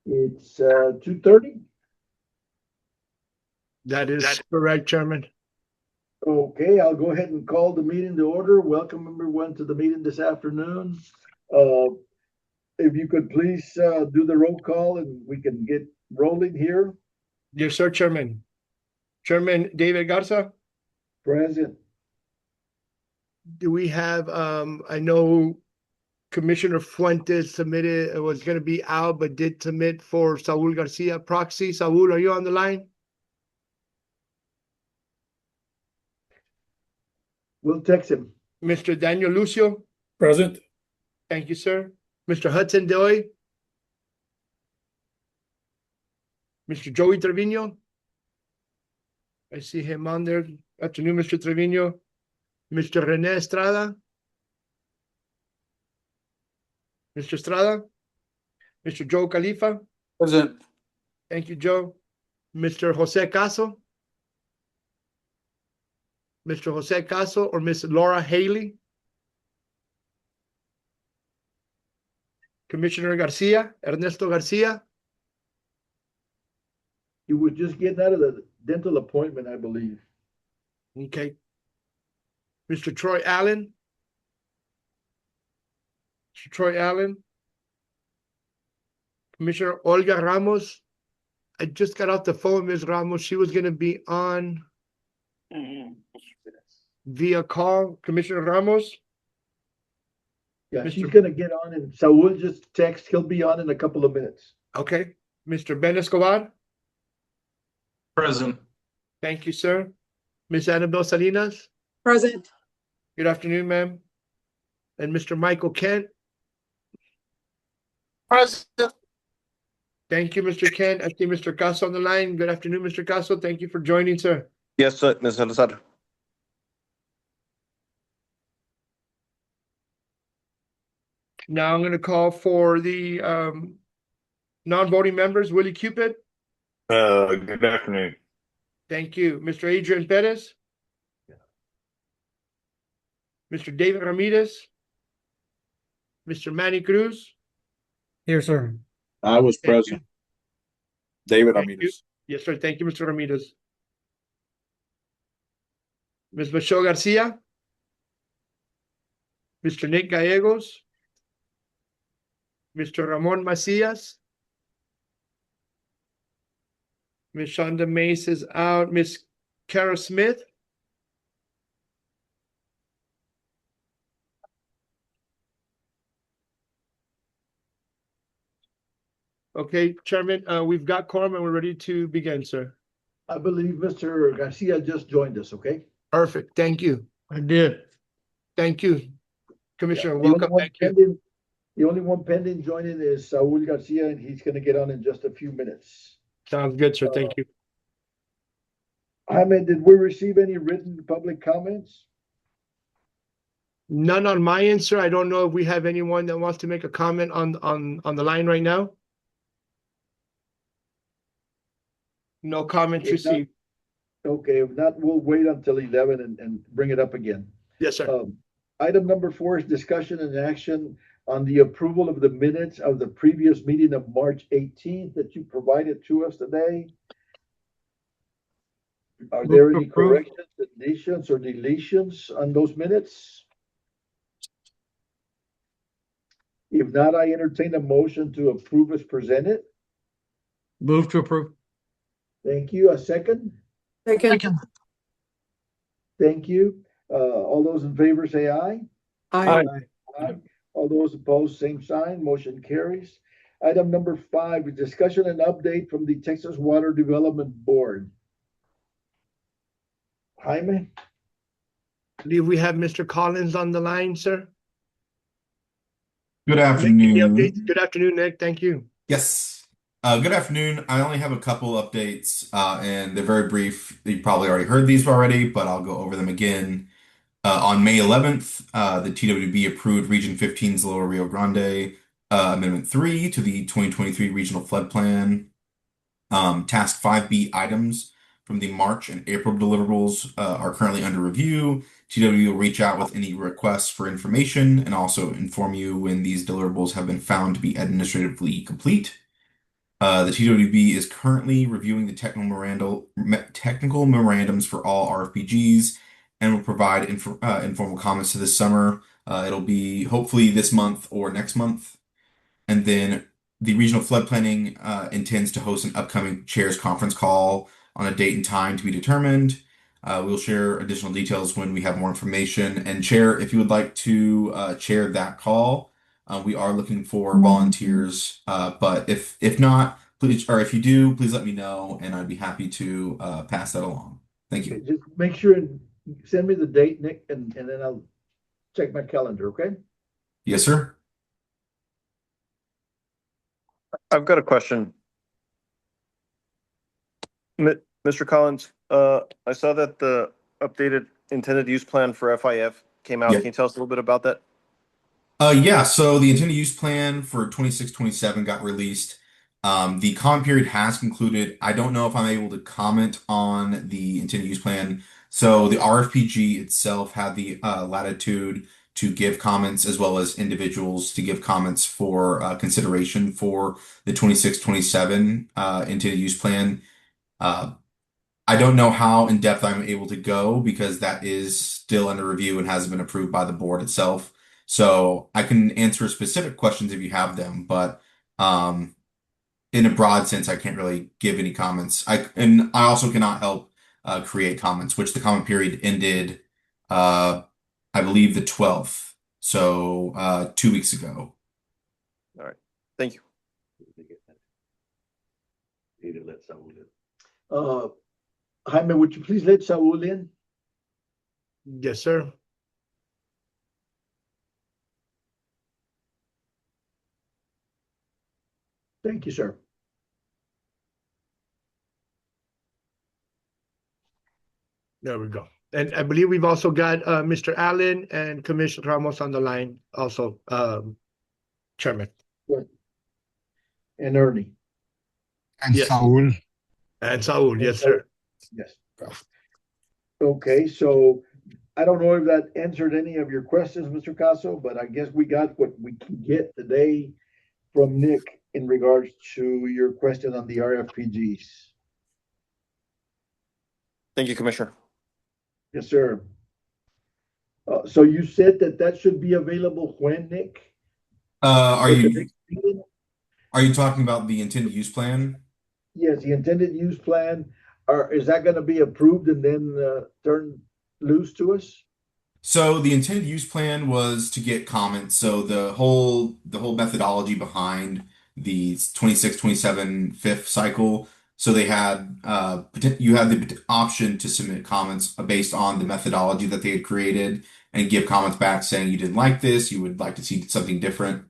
It's 2:30. That is correct, Chairman. Okay, I'll go ahead and call the meeting to order. Welcome everyone to the meeting this afternoon. Uh, if you could please do the roll call and we can get rolling here. Yes, sir, Chairman. Chairman David Garza, Present. do we have, I know Commissioner Fuentes submitted, it was gonna be out, but did submit for Saul Garcia proxy. Saul, are you on the line? We'll text him. Mr. Daniel Lucio, Present. thank you, sir. Mr. Hudson Dewey. Mr. Joey Trevino. I see him on there. Afternoon, Mr. Trevino. Mr. Rene Estrada. Mr. Estrada. Mr. Joe Khalifa. Present. Thank you, Joe. Mr. Jose Caso. Mr. Jose Caso or Miss Laura Haley. Commissioner Garcia, Ernesto Garcia. You were just getting out of the dental appointment, I believe. Okay. Mr. Troy Allen. Mr. Troy Allen. Commissioner Olga Ramos. I just got off the phone, Ms. Ramos. She was going to be on via call. Commissioner Ramos. Yeah, Mr. she's gonna get on and Saul just text. He'll be on in a couple of minutes. Okay. Mr. Ben Escobar. Present. Thank you, sir. Ms. Annabelle Salinas. Present. Good afternoon, ma'am. And Mr. Michael Kent. Present. Thank you, Mr. Kent. I see Mr. Caso on the line. Good afternoon, Mr. Caso. Thank you for joining, sir. Yes, sir, Mr. Salazar. Now I'm going to call for the non-voting members. Willie Cupid. Good afternoon. Thank you. Mr. Adrian Perez. Mr. David Ramirez. Mr. Manny Cruz. Here, sir. I was Thank present. David Thank you. Ramirez. Yes, sir. Thank you, Mr. Ramirez. Ms. Michelle Garcia. Mr. Nick Gallegos. Mr. Ramon Macias. Ms. Shonda Mace is out. Ms. Kara Smith. Okay, Chairman, we've got quorum and we're ready to begin, sir. I believe Mr. Garcia just joined us, okay? Perfect. Thank you. I did. Thank you, Commissioner. The only Welcome. one Thank you. pending- The only one pending joining is Saul Garcia, and he's gonna get on in just a few minutes. Sounds good, sir. Thank you. Jaime, did we receive any written public comments? None on my end, sir. I don't know if we have anyone that wants to make a comment on the line right now. No comments If not- received. Okay, if not, we'll wait until 11 and bring it up again. Yes, sir. Item number 4 is discussion and action on the approval of the minutes of the previous meeting of March 18th that you provided to us today. Are there Move to any approve. corrections, additions, or deletions on those minutes? If not, I entertain a motion to approve as presented. Move to approve. Thank you. A second? Second. Thank you. All those in favor say aye. Aye. Aye. All those opposed, same sign. Motion carries. Item number 5 is discussion and update from the Texas Water Development Board. Jaime? I believe we have Mr. Collins on the line, sir. Good Nick, any afternoon. updates? Good afternoon, Nick. Thank you. Yes. Good afternoon. I only have a couple updates, and they're very brief. You probably already heard these already, but I'll go over them again. On May 11th, the TWB approved Region 15's Lower Rio Grande Amendment 3 to the 2023 Regional Flood Plan. Task 5B items from the March and April deliverables are currently under review. TWB will reach out with any requests for information and also inform you when these deliverables have been found to be administratively complete. The TWB is currently reviewing the technical memorandums for all RFPGs and will provide informal comments to this summer. It'll be hopefully this month or next month. And then the regional flood planning intends to host an upcoming chairs conference call on a date and time to be determined. We'll share additional details when we have more information. And Chair, if you would like to chair that call, we are looking for volunteers. But if not, please, or if you do, please let me know, and I'd be happy to pass that along. Thank you. Just make sure and send me the date, Nick, and then I'll check my calendar, okay? Yes, sir. I've got a question. Mr. Collins, I saw that the updated intended use plan for FIF came out. Yeah. Can you tell us a little bit about that? Yeah, so the intended use plan for 26-27 got released. The comment period has concluded. I don't know if I'm able to comment on the intended use plan. So the RFPG itself had the latitude to give comments as well as individuals to give comments for consideration for the 26-27 intended use plan. I don't know how in depth I'm able to go because that is still under review and hasn't been approved by the board itself. So I can answer specific questions if you have them, but in a broad sense, I can't really give any comments. I also cannot help create comments, which the comment period ended, I believe, the 12th, so 2 weeks ago. All right. Thank you. Jaime, would you please let Saul in? Yes, sir. Thank you, sir. There we go. And I believe we've also got Mr. Allen and Commissioner Ramos on the line also, Chairman. And Ernie. And Yes. Saul. And Saul, yes, sir. Yes. Okay, so I don't know if that answered any of your questions, Mr. Caso, but I guess we got what we can get today from Nick in regards to your question on the RFPGs. Thank you, Commissioner. Yes, sir. So you said that should be available when, Nick? Are For the you next meeting? talking about the intended use plan? Yes, the intended use plan, is that gonna be approved and then turned loose to us? So the intended use plan was to get comments. So the whole methodology behind the 26-27 fifth cycle. So they had you had the option to submit comments based on the methodology that they had created and give comments back saying you didn't like this, you would like to see something different.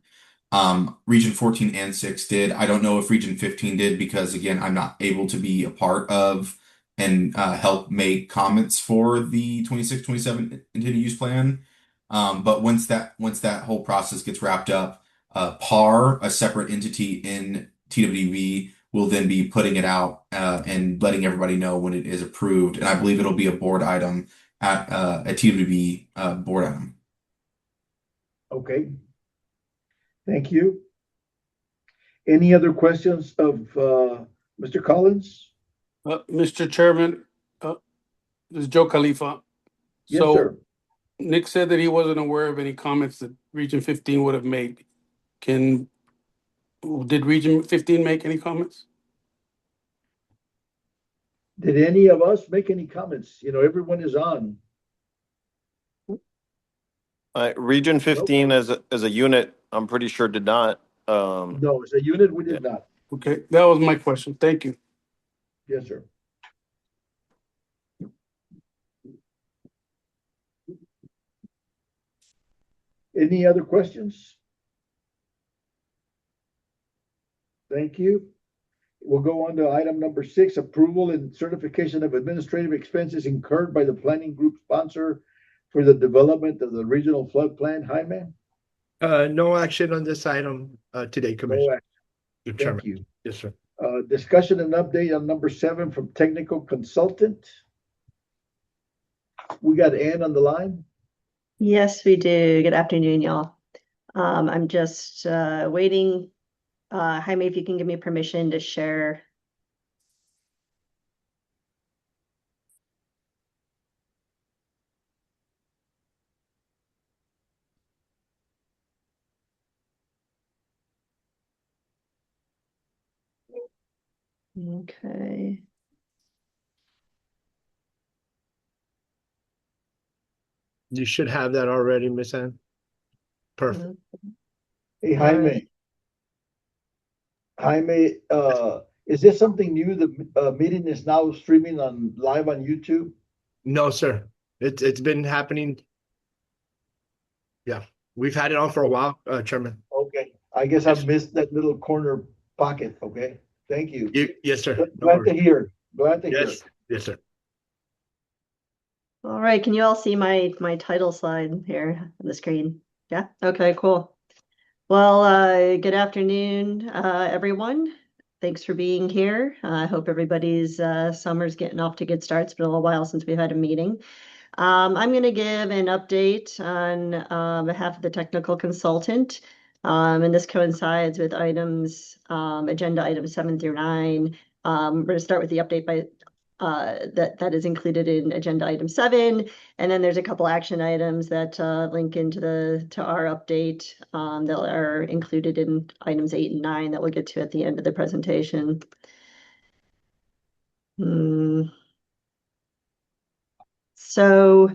Region 14 and 6 did. I don't know if Region 15 did because again, I'm not able to be a part of and help make comments for the 26-27 intended use plan. But once that whole process gets wrapped up, PAR, a separate entity in TWB, will then be putting it out and letting everybody know when it is approved. And I believe it'll be a board item at a TWB board item. Okay. Thank you. Any other questions of Mr. Collins? Mr. Chairman, this is Joe Khalifa. Yes, So sir. Nick said that he wasn't aware of any comments that Region 15 would have made. Did Region 15 make any comments? Did any of us make any comments? You know, everyone is on. Region 15 as a unit, I'm pretty sure did not. No, as a unit, we did not. Okay, that was my question. Thank you. Yes, sir. Any other questions? Thank you. We'll go on to item number 6, approval and certification of administrative expenses incurred by the planning group sponsor for the development of the regional flood plan. Jaime? No action on this item today, No Commissioner. action. Good Chairman. Thank you. Yes, sir. Discussion and update on number 7 from technical consultant. We got Ann on the line. Yes, we do. Good afternoon, y'all. I'm just waiting Jaime, if you can give me permission to share. Okay. You should have that already, Miss Ann. Perfect. Hey, Jaime. Jaime, is this something new? The meeting is now streaming live on YouTube? No, sir. It's been happening. Yeah, we've had it on for a while, Chairman. Okay, I guess I Yes. missed that little corner pocket. Okay, thank you. Yes, sir. No Glad to worries. hear. Glad to hear. Yes, yes, sir. All right, can you all see my title slide here on the screen? Yeah, okay, cool. Well, good afternoon, everyone. Thanks for being here. I hope everybody's summer's getting off to good starts. It's been a little while since we've had a meeting. I'm going to give an update on behalf of the technical consultant. And this coincides with items, agenda items 7 through 9. We're going to start with the update by that is included in agenda item 7, and then there's a couple action items that link into our update that are included in items 8 and 9 that we'll get to at the end of the presentation. So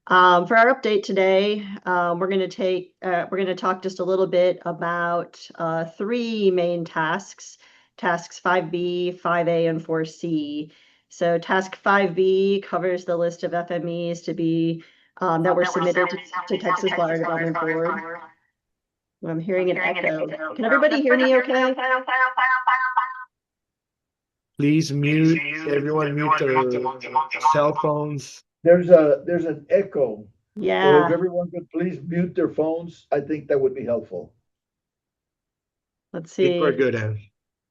for our update today, we're going to talk just a little bit about 3 main tasks: tasks 5B, 5A, and 4C. So task 5B covers the list of FMEs to be that were submitted to Texas Water Development Board. I'm hearing an echo. Can everybody hear me okay? Please mute, everyone mute their cell phones. There's an echo. So if Yeah, everyone could please mute their phones, I think that would be helpful. let's I think we're see. good, Ann.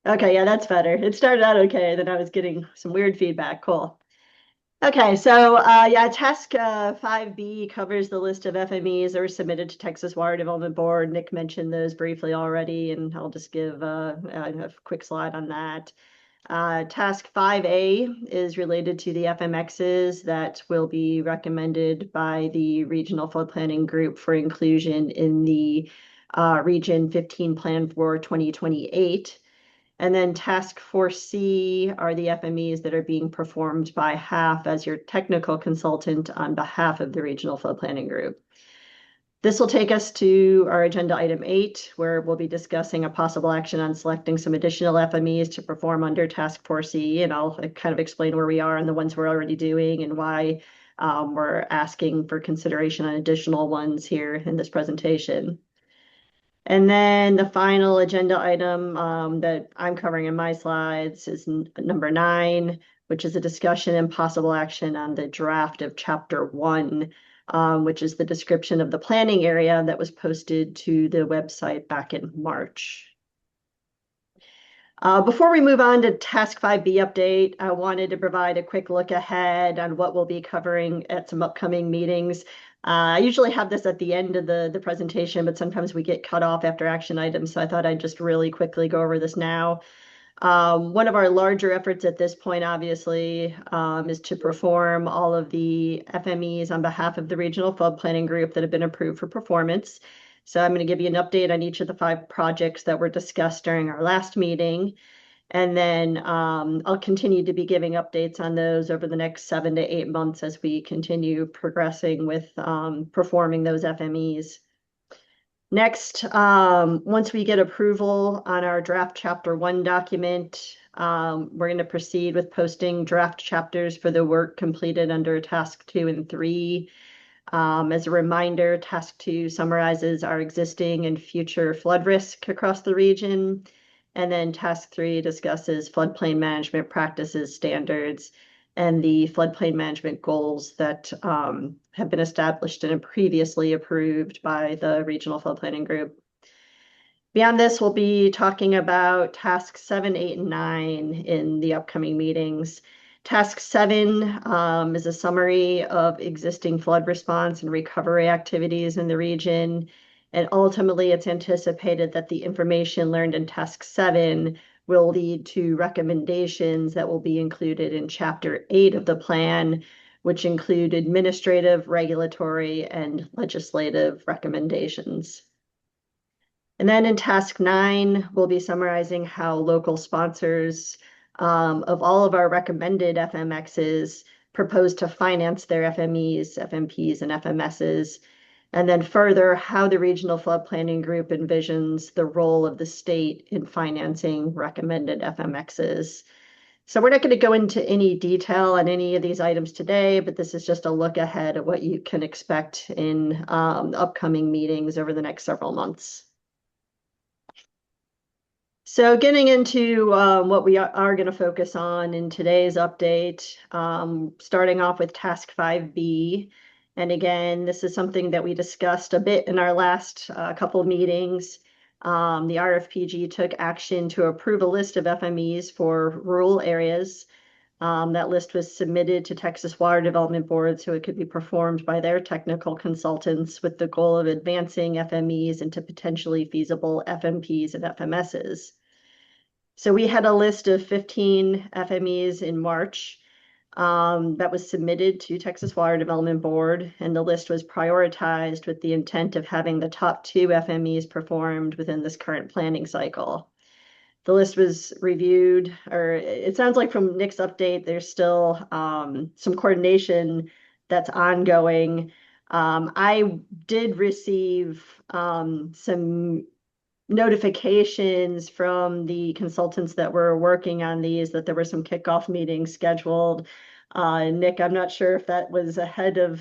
Okay, yeah, that's better. It started out okay, then I was getting some weird feedback. Cool. Okay, so yeah, task 5B covers the list of FMEs that were submitted to Texas Water Development Board. Nick mentioned those briefly already, and I'll just give a quick slide on that. Task 5A is related to the FMXs that will be recommended by the Regional Flood Planning Group for inclusion in the Region 15 Plan for 2028. And then task 4C are the FMEs that are being performed by HAF as your technical consultant on behalf of the Regional Flood Planning Group. This will take us to our agenda item 8, where we'll be discussing a possible action on selecting some additional FMEs to perform under task 4C. And I'll kind of explain where we are and the ones we're already doing and why we're asking for consideration on additional ones here in this presentation. And then the final agenda item that I'm covering in my slides is number 9, which is a discussion and possible action on the draft of Chapter 1, which is the description of the planning area that was posted to the website back in March. Before we move on to Task 5B update, I wanted to provide a quick look ahead on what we'll be covering at some upcoming meetings. I usually have this at the end of the presentation, but sometimes we get cut off after action items, so I thought I'd just really quickly go over this now. One of our larger efforts at this point, obviously, is to perform all of the FMEs on behalf of the Regional Flood Planning Group that have been approved for performance. So I'm going to give you an update on each of the 5 projects that were discussed during our last meeting. And then I'll continue to be giving updates on those over the next 7 to 8 months as we continue progressing with performing those FMEs. Next, once we get approval on our draft Chapter 1 document, we're going to proceed with posting draft chapters for the work completed under Task 2 and 3. As a reminder, Task 2 summarizes our existing and future flood risk across the region. And then Task 3 discusses floodplain management practices, standards, and the floodplain management goals that have been established and previously approved by the Regional Flood Planning Group. Beyond this, we'll be talking about Tasks 7, 8, and 9 in the upcoming meetings. Task 7 is a summary of existing flood response and recovery activities in the region. And ultimately, it's anticipated that the information learned in Task 7 will lead to recommendations that will be included in Chapter 8 of the plan, which include administrative, regulatory, and legislative recommendations. And then in Task 9, we'll be summarizing how local sponsors of all of our recommended FMXs propose to finance their FMEs, FMPs, and FMSs. And then further, how the Regional Flood Planning Group envisions the role of the state in financing recommended FMXs. So we're not going to go into any detail on any of these items today, but this is just a look ahead at what you can expect in upcoming meetings over the next several months. So getting into what we are going to focus on in today's update, starting off with Task 5B. And again, this is something that we discussed a bit in our last couple of meetings. The RFPG took action to approve a list of FMEs for rural areas. That list was submitted to Texas Water Development Board so it could be performed by their technical consultants with the goal of advancing FMEs into potentially feasible FMPs and FMSs. So we had a list of 15 FMEs in March that was submitted to Texas Water Development Board, and the list was prioritized with the intent of having the top 2 FMEs performed within this current planning cycle. The list was reviewed, or it sounds like from Nick's update, there's still some coordination that's ongoing. I did receive some notifications from the consultants that were working on these that there were some kickoff meetings scheduled. Nick, I'm not sure if that was ahead of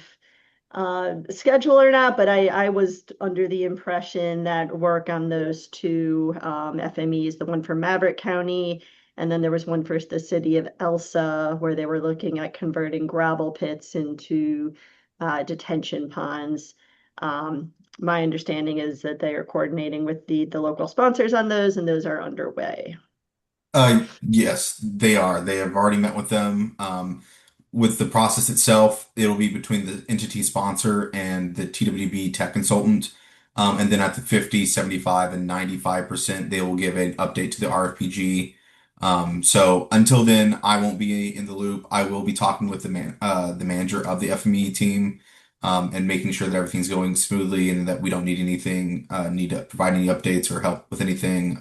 schedule or not, but I was under the impression that work on those 2 FMEs, the one for Maverick County, and then there was one for the city of Elsa, where they were looking at converting gravel pits into detention ponds. My understanding is that they are coordinating with the local sponsors on those, and those are underway. Yes, they are. They have already met with them. With the process itself, it'll be between the entity sponsor and the TWB tech consultant. And then at the 50, 75, and 95%, they will give an update to the RFPG. So until then, I won't be in the loop. I will be talking with the manager of the FME team, and making sure that everything's going smoothly and that we don't need anything, need to provide any updates or help with anything.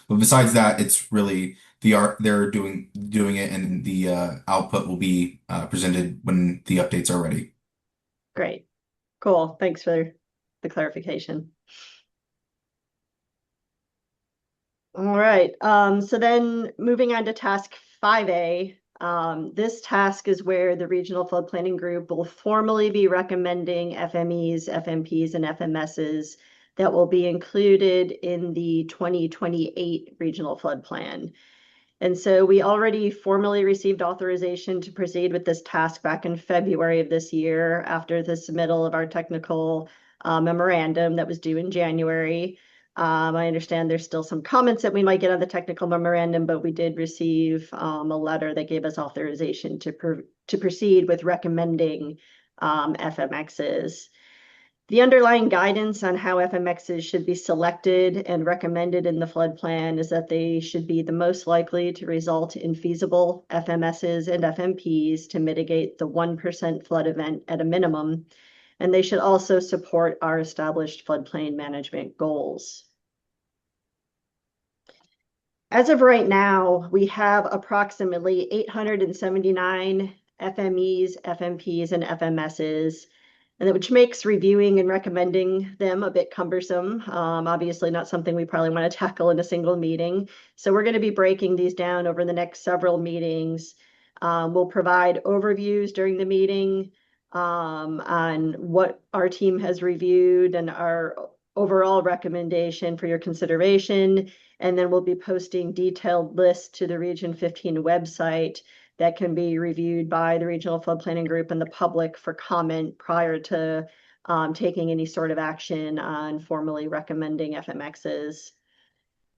But besides that, it's really they're doing it, and the output will be presented when the updates are ready. Great. Cool. Thanks for the clarification. All right. So then moving on to Task 5A. This task is where the Regional Flood Planning Group will formally be recommending FMEs, FMPs, and FMSs that will be included in the 2028 Regional Flood Plan. And so we already formally received authorization to proceed with this task back in February of this year after the submittal of our technical memorandum that was due in January. I understand there's still some comments that we might get on the technical memorandum, but we did receive a letter that gave us authorization to proceed with recommending FMXs. The underlying guidance on how FMXs should be selected and recommended in the flood plan is that they should be the most likely to result in feasible FMSs and FMPs to mitigate the 1% flood event at a minimum. And they should also support our established floodplain management goals. As of right now, we have approximately 879 FMEs, FMPs, and FMSs, and which makes reviewing and recommending them a bit cumbersome. Obviously not something we probably want to tackle in a single meeting. So we're going to be breaking these down over the next several meetings. We'll provide overviews during the meeting on what our team has reviewed and our overall recommendation for your consideration. And then we'll be posting detailed lists to the Region 15 website that can be reviewed by the Regional Flood Planning Group and the public for comment prior to taking any sort of action on formally recommending FMXs.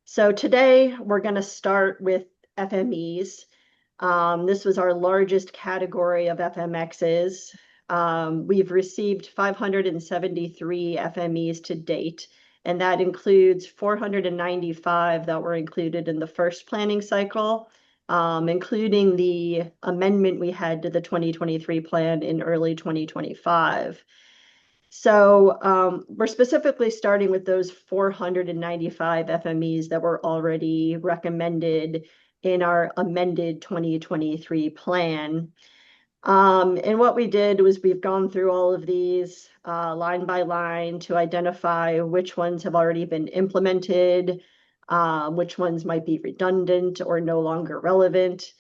So today we're going to start with FMEs. This was our largest category of FMXs. We've received 573 FMEs to date, and that includes 495 that were included in the first planning cycle, including the amendment we had to the 2023 plan in early 2025. So we're specifically starting with those 495 FMEs that were already recommended in our amended 2023 plan. And what we did was we've gone through all of these line by line to identify which ones have already been implemented, which ones might be redundant or no longer relevant.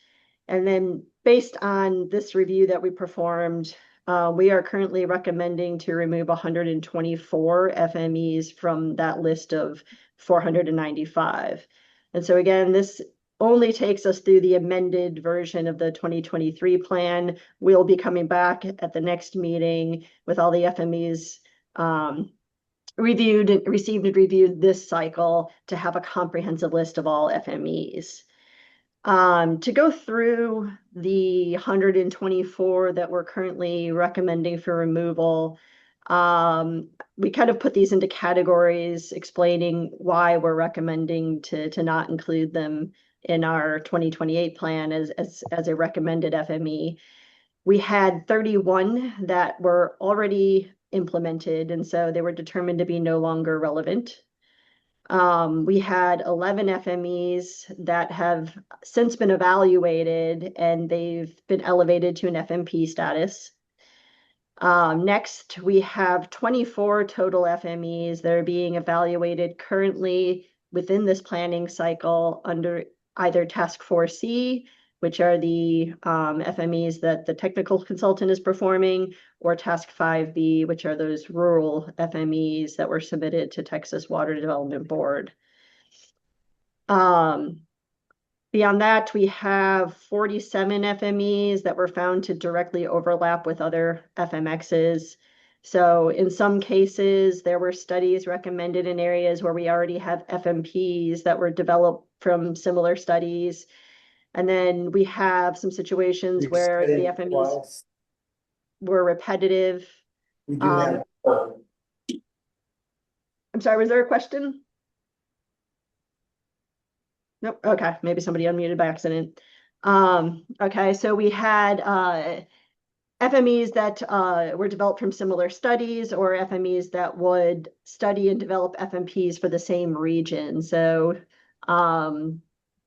And then based on this review that we performed, we are currently recommending to remove 124 FMEs from that list of 495. And so again, this only takes us through the amended version of the 2023 plan. We'll be coming back at the next meeting with all the FMEs received and reviewed this cycle to have a comprehensive list of all FMEs. To go through the 124 that we're currently recommending for removal, we kind of put these into categories explaining why we're recommending to not include them in our 2028 plan as a recommended FME. We had 31 that were already implemented, and so they were determined to be no longer relevant. We had 11 FMEs that have since been evaluated and they've been elevated to an FMP status. Next, we have 24 total FMEs that are being evaluated currently within this planning cycle under either Task 4C, which are the FMEs that the technical consultant is performing, or Task 5B, which are those rural FMEs that were submitted to Texas Water Development Board. Beyond that, we have 47 FMEs that were found to directly overlap with other FMXs. So in some cases, there were studies recommended in areas where we already have FMPs that were developed from similar studies. And then we have some situations where the FMEs were repetitive. I'm sorry, was there a question? Nope. Okay, maybe somebody unmuted by accident. Okay, so we had FMEs that were developed from similar studies, or FMEs that would study and develop FMPs for the same region. So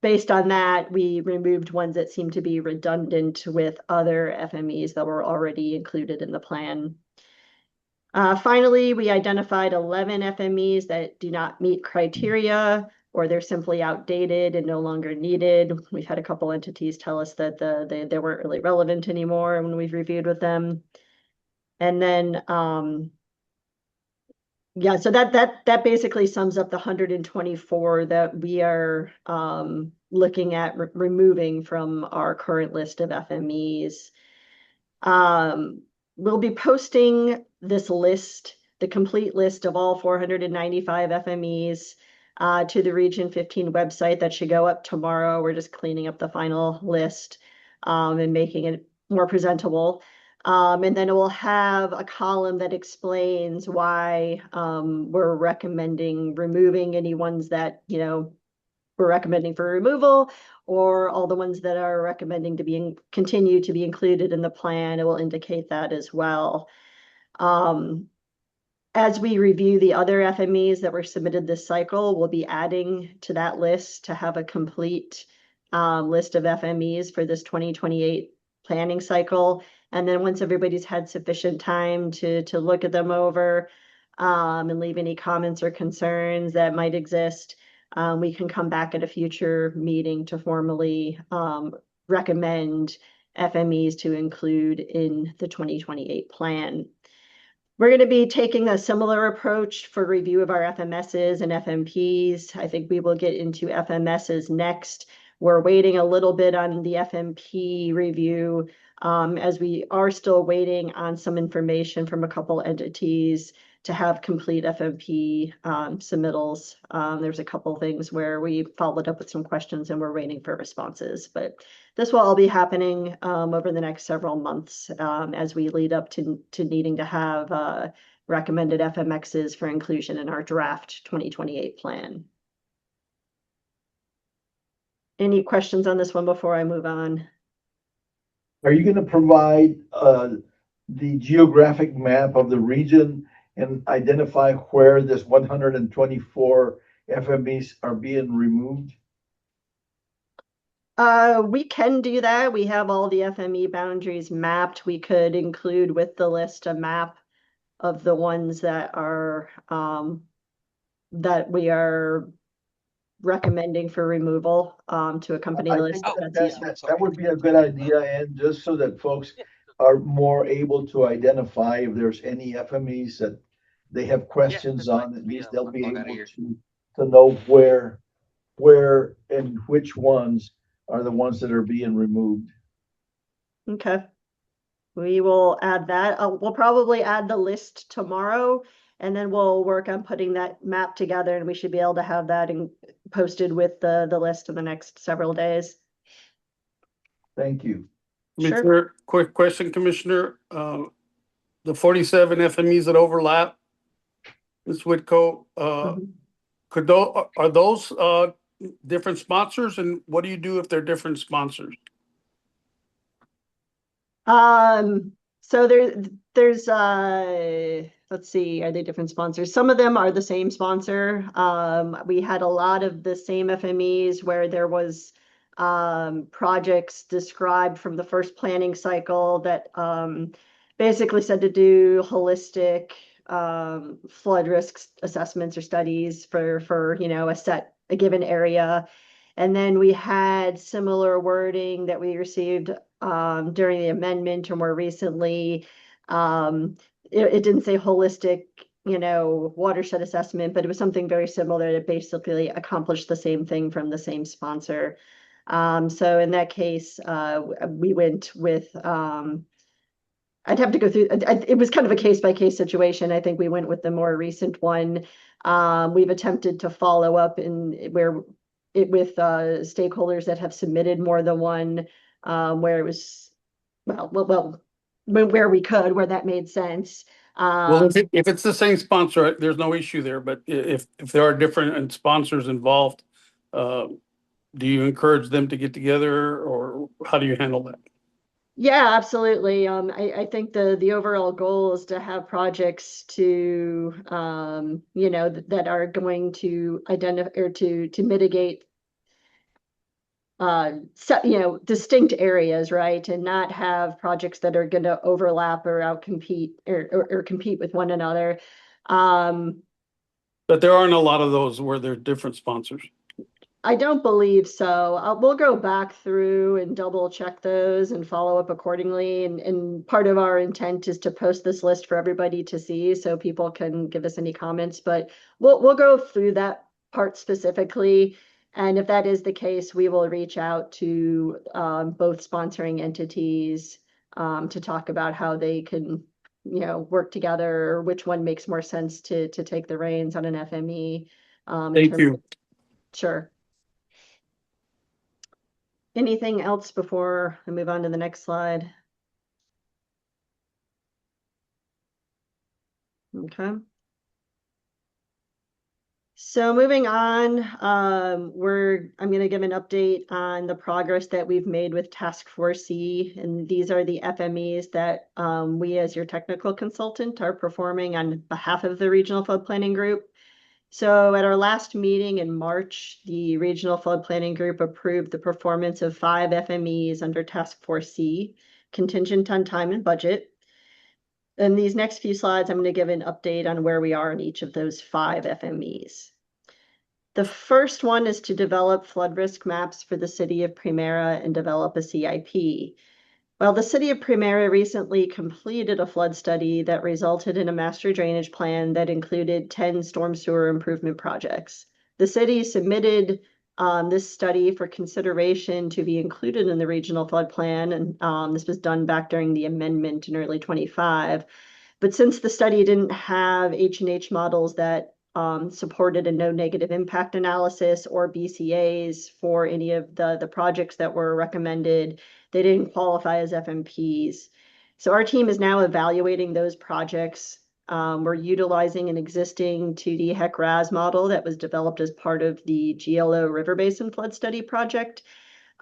based on that, we removed ones that seemed to be redundant with other FMEs that were already included in the plan. Finally, we identified 11 FMEs that do not meet criteria, or they're simply outdated and no longer needed. We've had a couple entities tell us that they weren't really relevant anymore when we've reviewed with them. And then, yeah, so that basically sums up the 124 that we are looking at removing from our current list of FMEs. We'll be posting this list, the complete list of all 495 FMEs, to the Region 15 website. That should go up tomorrow. We're just cleaning up the final list and making it more presentable. And then it will have a column that explains why we're recommending removing any ones that, we're recommending for removal, or all the ones that are recommending to continue to be included in the plan. It will indicate that as well. As we review the other FMEs that were submitted this cycle, we'll be adding to that list to have a complete list of FMEs for this 2028 planning cycle. And then once everybody's had sufficient time to look at them over and leave any comments or concerns that might exist, we can come back at a future meeting to formally recommend FMEs to include in the 2028 plan. We're going to be taking a similar approach for review of our FMSs and FMPs. I think we will get into FMSs next. We're waiting a little bit on the FMP review as we are still waiting on some information from a couple entities to have complete FMP submittals. There's a couple things where we followed up with some questions and we're waiting for responses, but this will all be happening over the next several months as we lead up to needing to have recommended FMXs for inclusion in our draft 2028 plan. Any questions on this one before I move on? Are you gonna provide the geographic map of the region and identify where this 124 FMEs are being removed? We can do that. We have all the FME boundaries mapped. We could include with the list a map of the ones that are that we are recommending for removal to accompany the I list. think if that's useful. that would be a good idea, and just so that folks are more able to identify if there's any FMEs that they have questions on, at least they'll be able to know where and which ones are the ones that are being removed. Okay. We will add that. We'll probably add the list tomorrow, and then we'll work on putting that map together, and we should be able to have that posted with the list in the next several days. Thank you. Sure. Sure. Quick question, Commissioner. The 47 FMEs that overlap, Ms. Whitco, are those different sponsors, and what do you do if they're different sponsors? So there's let's see, are they different sponsors? Some of them are the same sponsor. We had a lot of the same FMEs where there was projects described from the first planning cycle that basically said to do holistic flood risk assessments or studies for you know a given area. And then we had similar wording that we received during the amendment or more recently. It didn't say holistic, you know, watershed assessment, but it was something very similar that basically accomplished the same thing from the same sponsor. So in that case, we went with, I'd have to go through, it was kind of a case-by-case situation. I think we went with the more recent one. We've attempted to follow up with stakeholders that have submitted more than one, where it was, well, where we could, where that made sense. Well, if it's the same sponsor, there's no issue there, but if there are different sponsors involved, do you encourage them to get together, or how do you handle that? Yeah, absolutely. I think the overall goal is to have projects to you know that are going to identify or to mitigate you know distinct areas, right, and not have projects that are going to overlap or outcompete or compete with one another. But there aren't a lot of those where they're different sponsors. I don't believe so. We'll go back through and double check those and follow up accordingly. And part of our intent is to post this list for everybody to see so people can give us any comments. But we'll go through that part specifically. And if that is the case, we will reach out to both sponsoring entities to talk about how they can, you know, work together, or which one makes more sense to take the reins on an FME. Thank you. Sure. Anything else before I move on to the next slide? Okay. So moving on, I'm going to give an update on the progress that we've made with Task Force C, and these are the FMEs that we as your technical consultant are performing on behalf of the Regional Flood Planning Group. So at our last meeting in March, the Regional Flood Planning Group approved the performance of 5 FMEs under Task Force C, contingent on time and budget. In these next few slides, I'm going to give an update on where we are in each of those 5 FMEs. The first one is to develop flood risk maps for the city of Primera and develop a CIP. Well, the city of Primera recently completed a flood study that resulted in a master drainage plan that included 10 storm sewer improvement projects. The city submitted this study for consideration to be included in the regional flood plan, and this was done back during the amendment in early 25. But since the study didn't have H&H models that supported a no negative impact analysis or BCAs for any of the projects that were recommended, they didn't qualify as FMPs. So our team is now evaluating those projects. We're utilizing an existing 2D HEC-RAS model that was developed as part of the GLO River Basin Flood Study project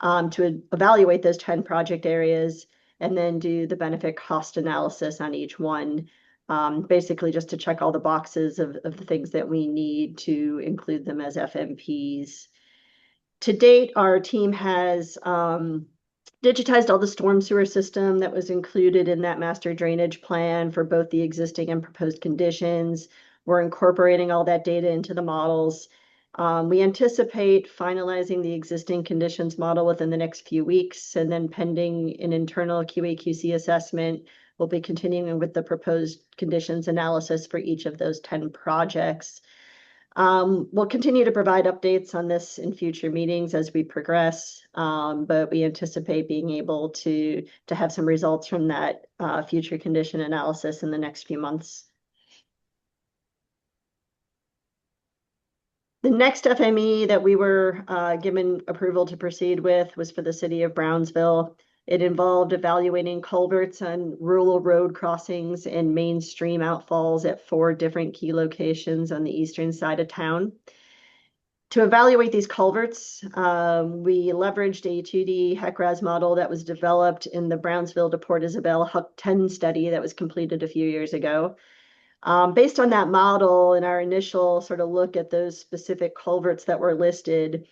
to evaluate those 10 project areas and then do the benefit cost analysis on each one, basically just to check all the boxes of the things that we need to include them as FMPs. To date, our team has digitized all the storm sewer system that was included in that master drainage plan for both the existing and proposed conditions. We're incorporating all that data into the models. We anticipate finalizing the existing conditions model within the next few weeks, and then pending an internal QA/QC assessment, we'll be continuing with the proposed conditions analysis for each of those 10 projects. We'll continue to provide updates on this in future meetings as we progress, but we anticipate being able to have some results from that future condition analysis in the next few months. The next FME that we were given approval to proceed with was for the city of Brownsville. It involved evaluating culverts on rural road crossings and mainstream outfalls at 4 different key locations on the eastern side of town. To evaluate these culverts, we leveraged a 2D HEC-RAS model that was developed in the Brownsville to Port Isabel HUC-10 study that was completed a few years ago. Based on that model and our initial sort of look at those specific culverts that were listed,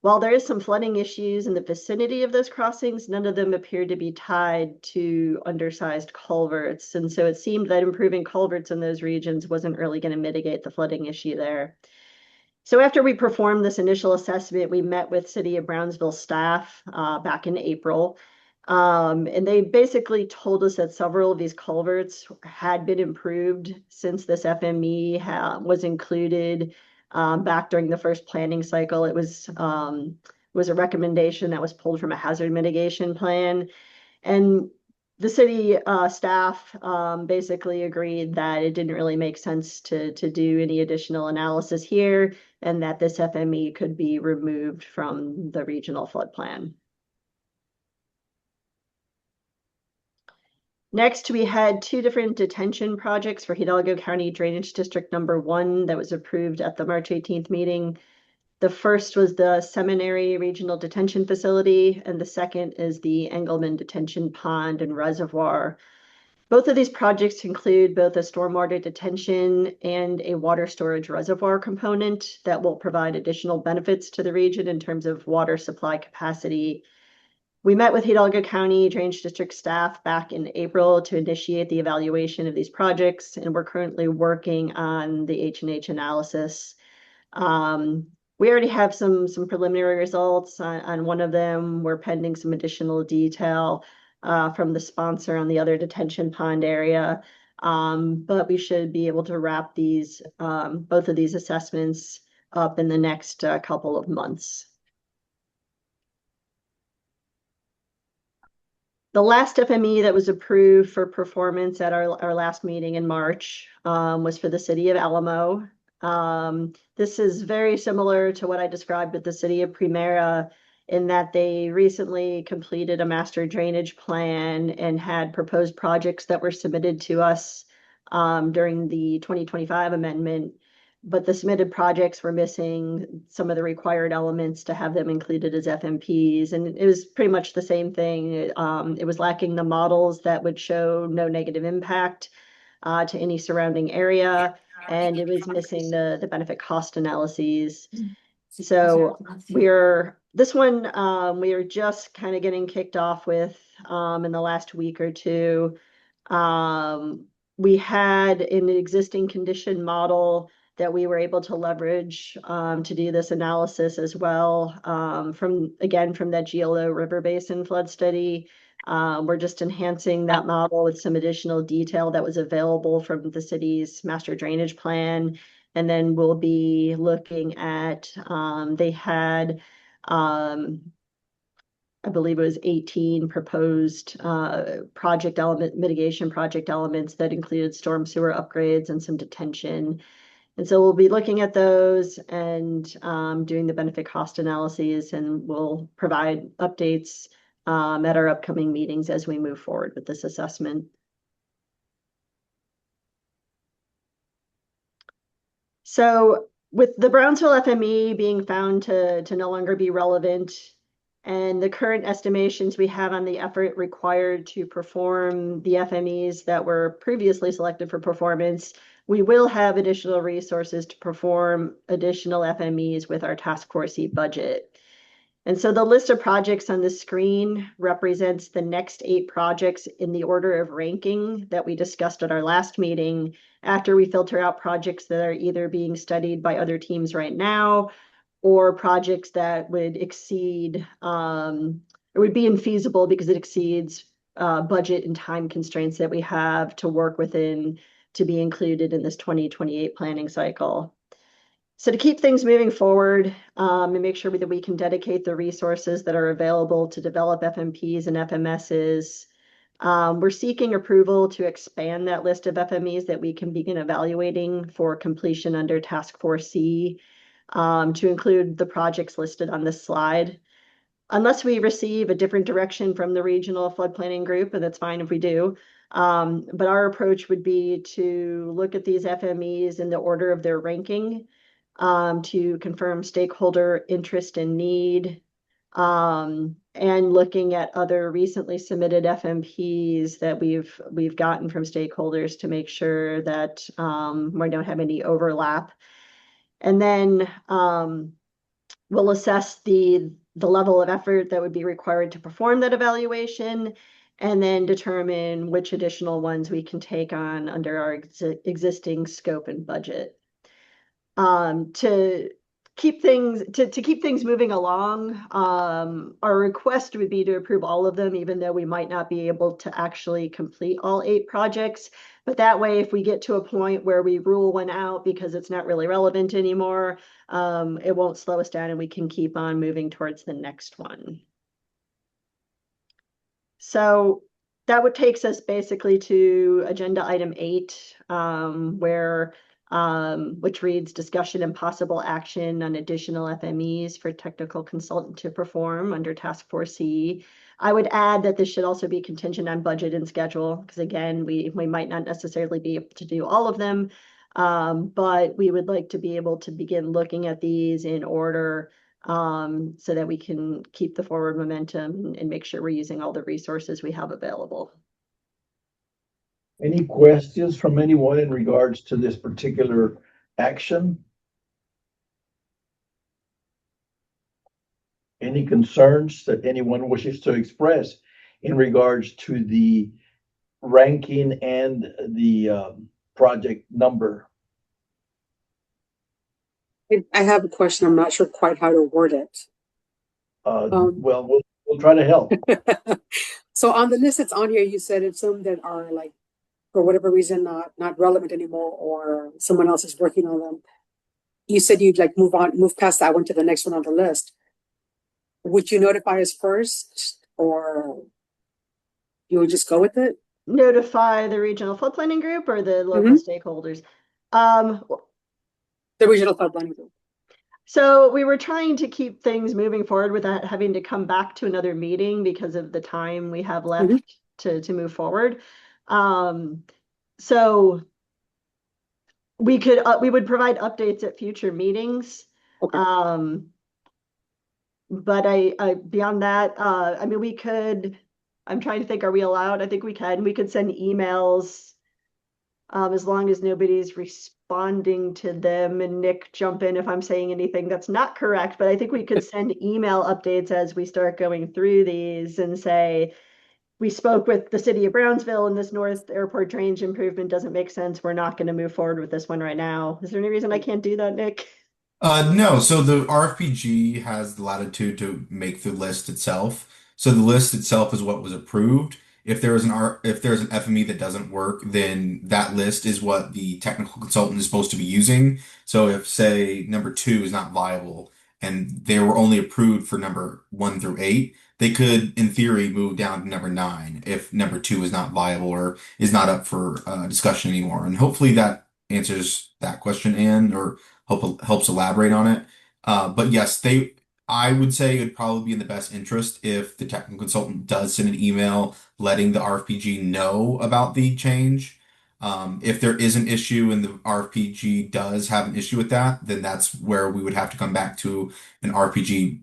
while there is some flooding issues in the vicinity of those crossings, none of them appeared to be tied to undersized culverts. And so it seemed that improving culverts in those regions wasn't really going to mitigate the flooding issue there. So after we performed this initial assessment, we met with City of Brownsville staff back in April. And they basically told us that several of these culverts had been improved since this FME was included back during the first planning cycle. It was a recommendation that was pulled from a hazard mitigation plan. And the city staff basically agreed that it didn't really make sense to do any additional analysis here, and that this FME could be removed from the regional flood plan. Next, we had 2 different detention projects for Hidalgo County Drainage District number 1 that was approved at the March 18th meeting. The first was the Seminary Regional Detention Facility, and the second is the Engelman Detention Pond and Reservoir. Both of these projects include both a stormwater detention and a water storage reservoir component that will provide additional benefits to the region in terms of water supply capacity. We met with Hidalgo County Drainage District staff back in April to initiate the evaluation of these projects, and we're currently working on the H&H analysis. We already have some preliminary results on one of them. We're pending some additional detail from the sponsor on the other detention pond area, but we should be able to wrap these both of these assessments up in the next couple of months. The last FME that was approved for performance at our last meeting in March was for the city of Alamo. This is very similar to what I described with the city of Primera, in that they recently completed a master drainage plan and had proposed projects that were submitted to us during the 2025 amendment. But the submitted projects were missing some of the required elements to have them included as FMPs. And it was pretty much the same thing. It was lacking the models that would show no negative impact to any surrounding area. And it was missing the benefit cost analyses. So we are just kind of getting kicked off with in the last week or two. We had an existing condition model that we were able to leverage to do this analysis as well from that GLO River Basin flood study. We're just enhancing that model with some additional detail that was available from the city's master drainage plan. And then we'll be looking at, they had a I believe it was 18 proposed mitigation project elements that included storm sewer upgrades and some detention. And so we'll be looking at those and doing the benefit cost analyses, and we'll provide updates at our upcoming meetings as we move forward with this assessment. So with the Brownsville FME being found to no longer be relevant, and the current estimations we have on the effort required to perform the FMEs that were previously selected for performance, we will have additional resources to perform additional FMEs with our Task Force E budget. And so the list of projects on the screen represents the next 8 projects in the order of ranking that we discussed at our last meeting, after we filter out projects that are either being studied by other teams right now, or projects that would exceed, it would be infeasible because it exceeds budget and time constraints that we have to work within to be included in this 2028 planning cycle. So to keep things moving forward and make sure that we can dedicate the resources that are available to develop FMPs and FMSs, we're seeking approval to expand that list of FMEs that we can begin evaluating for completion under Task Force C, to include the projects listed on this slide. Unless we receive a different direction from the regional flood planning group, and that's fine if we do. But our approach would be to look at these FMEs in the order of their ranking, to confirm stakeholder interest and need, and looking at other recently submitted FMPs that we've gotten from stakeholders to make sure that we don't have any overlap. And then we'll assess the level of effort that would be required to perform that evaluation, and then determine which additional ones we can take on under our existing scope and budget. To keep things moving along, our request would be to approve all of them, even though we might not be able to actually complete all 8 projects. But that way, if we get to a point where we rule one out because it's not really relevant anymore, it won't slow us down and we can keep on moving towards the next one. So that would takes us basically to agenda item 8, which reads discussion and possible action on additional FMEs for technical consultant to perform under Task Force C. I would add that this should also be contingent on budget and schedule, because again, we might not necessarily be able to do all of them, but we would like to be able to begin looking at these in order, so that we can keep the forward momentum and make sure we're using all the resources we have available. Any questions from anyone in regards to this particular action? Any concerns that anyone wishes to express in regards to the ranking and the project number? I have a question. I'm not sure quite how to word it. Well, we'll try to help. So on the list that's on here, you said it's some that are like, for whatever reason, not relevant anymore, or someone else is working on them. You said you'd like move past that one to the next one on the list. Would you notify us first, or you would just go with it? Notify the regional flood planning group or the local stakeholders? The regional flood planning group. So we were trying to keep things moving forward without having to come back to another meeting because of the time we have left to move forward. So we would provide updates at future meetings. Okay. But I beyond that, I mean, we could, I'm trying to think, are we allowed? I think we could send emails, as long as nobody's responding to them, and Nick, jump in if I'm saying anything that's not correct, but I think we could send email updates as we start going through these and say, we spoke with the city of Brownsville and this North Airport drainage improvement doesn't make sense. We're not going to move forward with this one right now. Is there any reason I can't do that, Nick? No, so the RFPG has the latitude to make the list itself. So the list itself is what was approved. If there is an FME that doesn't work, then that list is what the technical consultant is supposed to be using. So if, say, number 2 is not viable, and they were only approved for number 1 through 8. They could, in theory, move down to number 9 if number 2 is not viable or is not up for discussion anymore. And hopefully that answers that question, Anne, or helps elaborate on it. But yes, I would say it would probably be in the best interest if the technical consultant does send an email letting the RFPG know about the change. If there is an issue and the RFPG does have an issue with that, then that's where we would have to come back to an RPG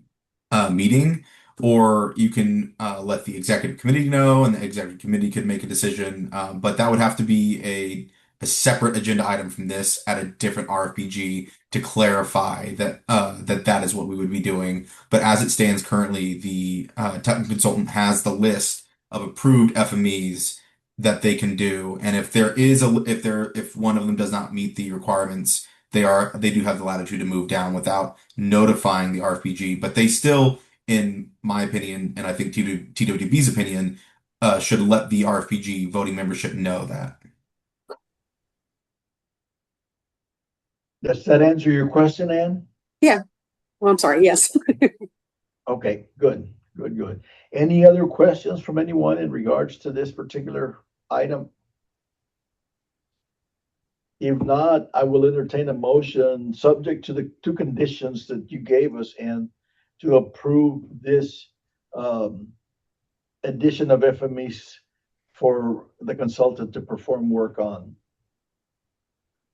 meeting, or you can let the executive committee know, and the executive committee could make a decision. But that would have to be a separate agenda item from this at a different RPG to clarify that is what we would be doing. But as it stands currently, the technical consultant has the list of approved FMEs that they can do, and if if one of them does not meet the requirements, they do have the latitude to move down without notifying the RPG. But they still, in my opinion, and I think TWB's opinion, should let the RFPG voting membership know that. Does that answer your question, Ann? Well, I'm sorry, yes. Okay, good. Any other questions from anyone in regards to this particular item? If not, I will entertain a motion subject to the two conditions that you gave us and to approve this addition of FMEs for the consultant to perform work on.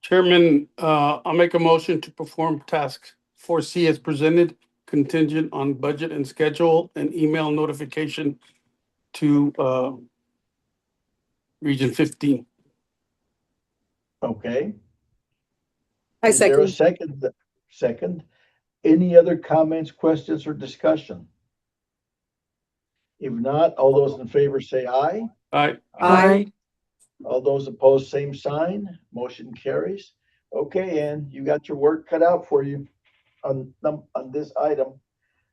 Chairman, I'll make a motion to perform task 4C as presented, contingent on budget and schedule and email notification to Region 15. Okay. I Is there a second. second? Any other comments, questions, or discussion? If not, all those in favor say aye. Aye. Aye. All those opposed, same sign. Motion carries. Okay, Ann, you got your work cut out for you on this item.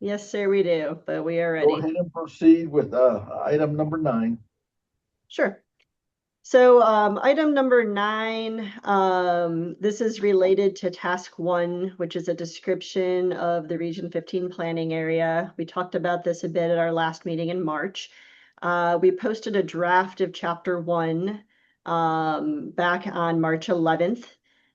Yes, sir, we do, but we are Go ready. ahead and proceed with item number 9. Sure. So item number 9, this is related to task 1, which is a description of the Region 15 planning area. We talked about this a bit at our last meeting in March. We posted a draft of chapter 1 back on March 11th.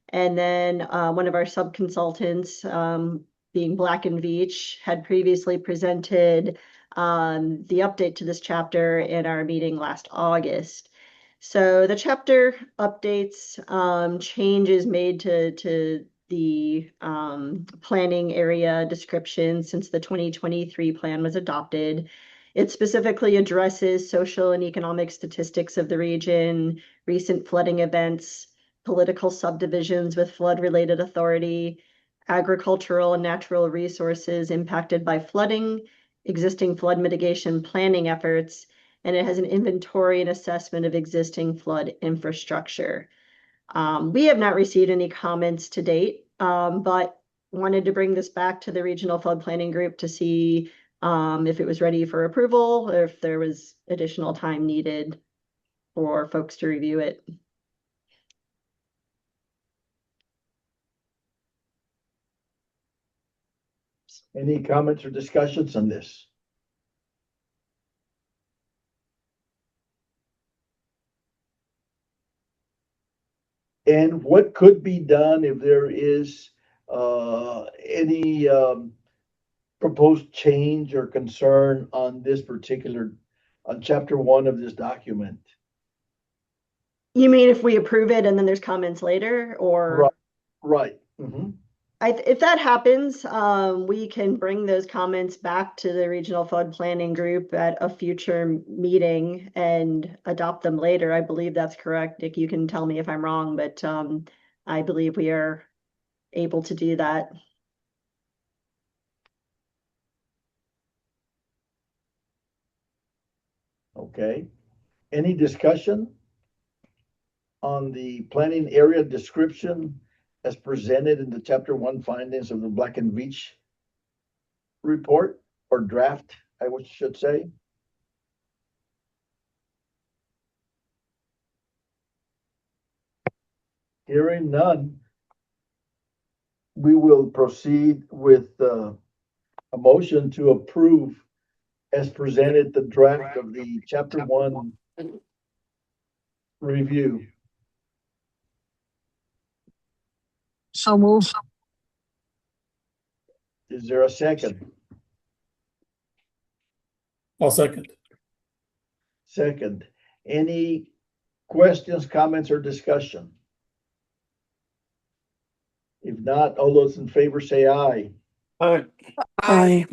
And then one of our sub-consultants, being Black and Veatch, had previously presented the update to this chapter in our meeting last August. So the chapter updates, changes made to the planning area description since the 2023 plan was adopted. It specifically addresses social and economic statistics of the region, recent flooding events, political subdivisions with flood-related authority, agricultural and natural resources impacted by flooding, existing flood mitigation planning efforts, and it has an inventory and assessment of existing flood infrastructure. We have not received any comments to date, but wanted to bring this back to the Regional Flood Planning Group to see if it was ready for approval, or if there was additional time needed for folks to review it. Any comments or discussions on this? And what could be done if there is any proposed change or concern on this particular, on chapter 1 of this document? You mean if we approve it and then there's comments later, or? Right. Mm-hmm. If that happens, we can bring those comments back to the Regional Flood Planning Group at a future meeting and adopt them later. I believe that's correct. Nick, you can tell me if I'm wrong, but I believe we are able to do that. Okay. Any discussion on the planning area description as presented in the chapter 1 findings of the Black and Veatch report, or draft, I should say? Hearing none, we will proceed with a motion to approve as presented the draft of the chapter 1 review. So move. Is there a second? I'll second. Second. Any questions, comments, or discussion? If not, all those in favor say aye. Aye. Aye.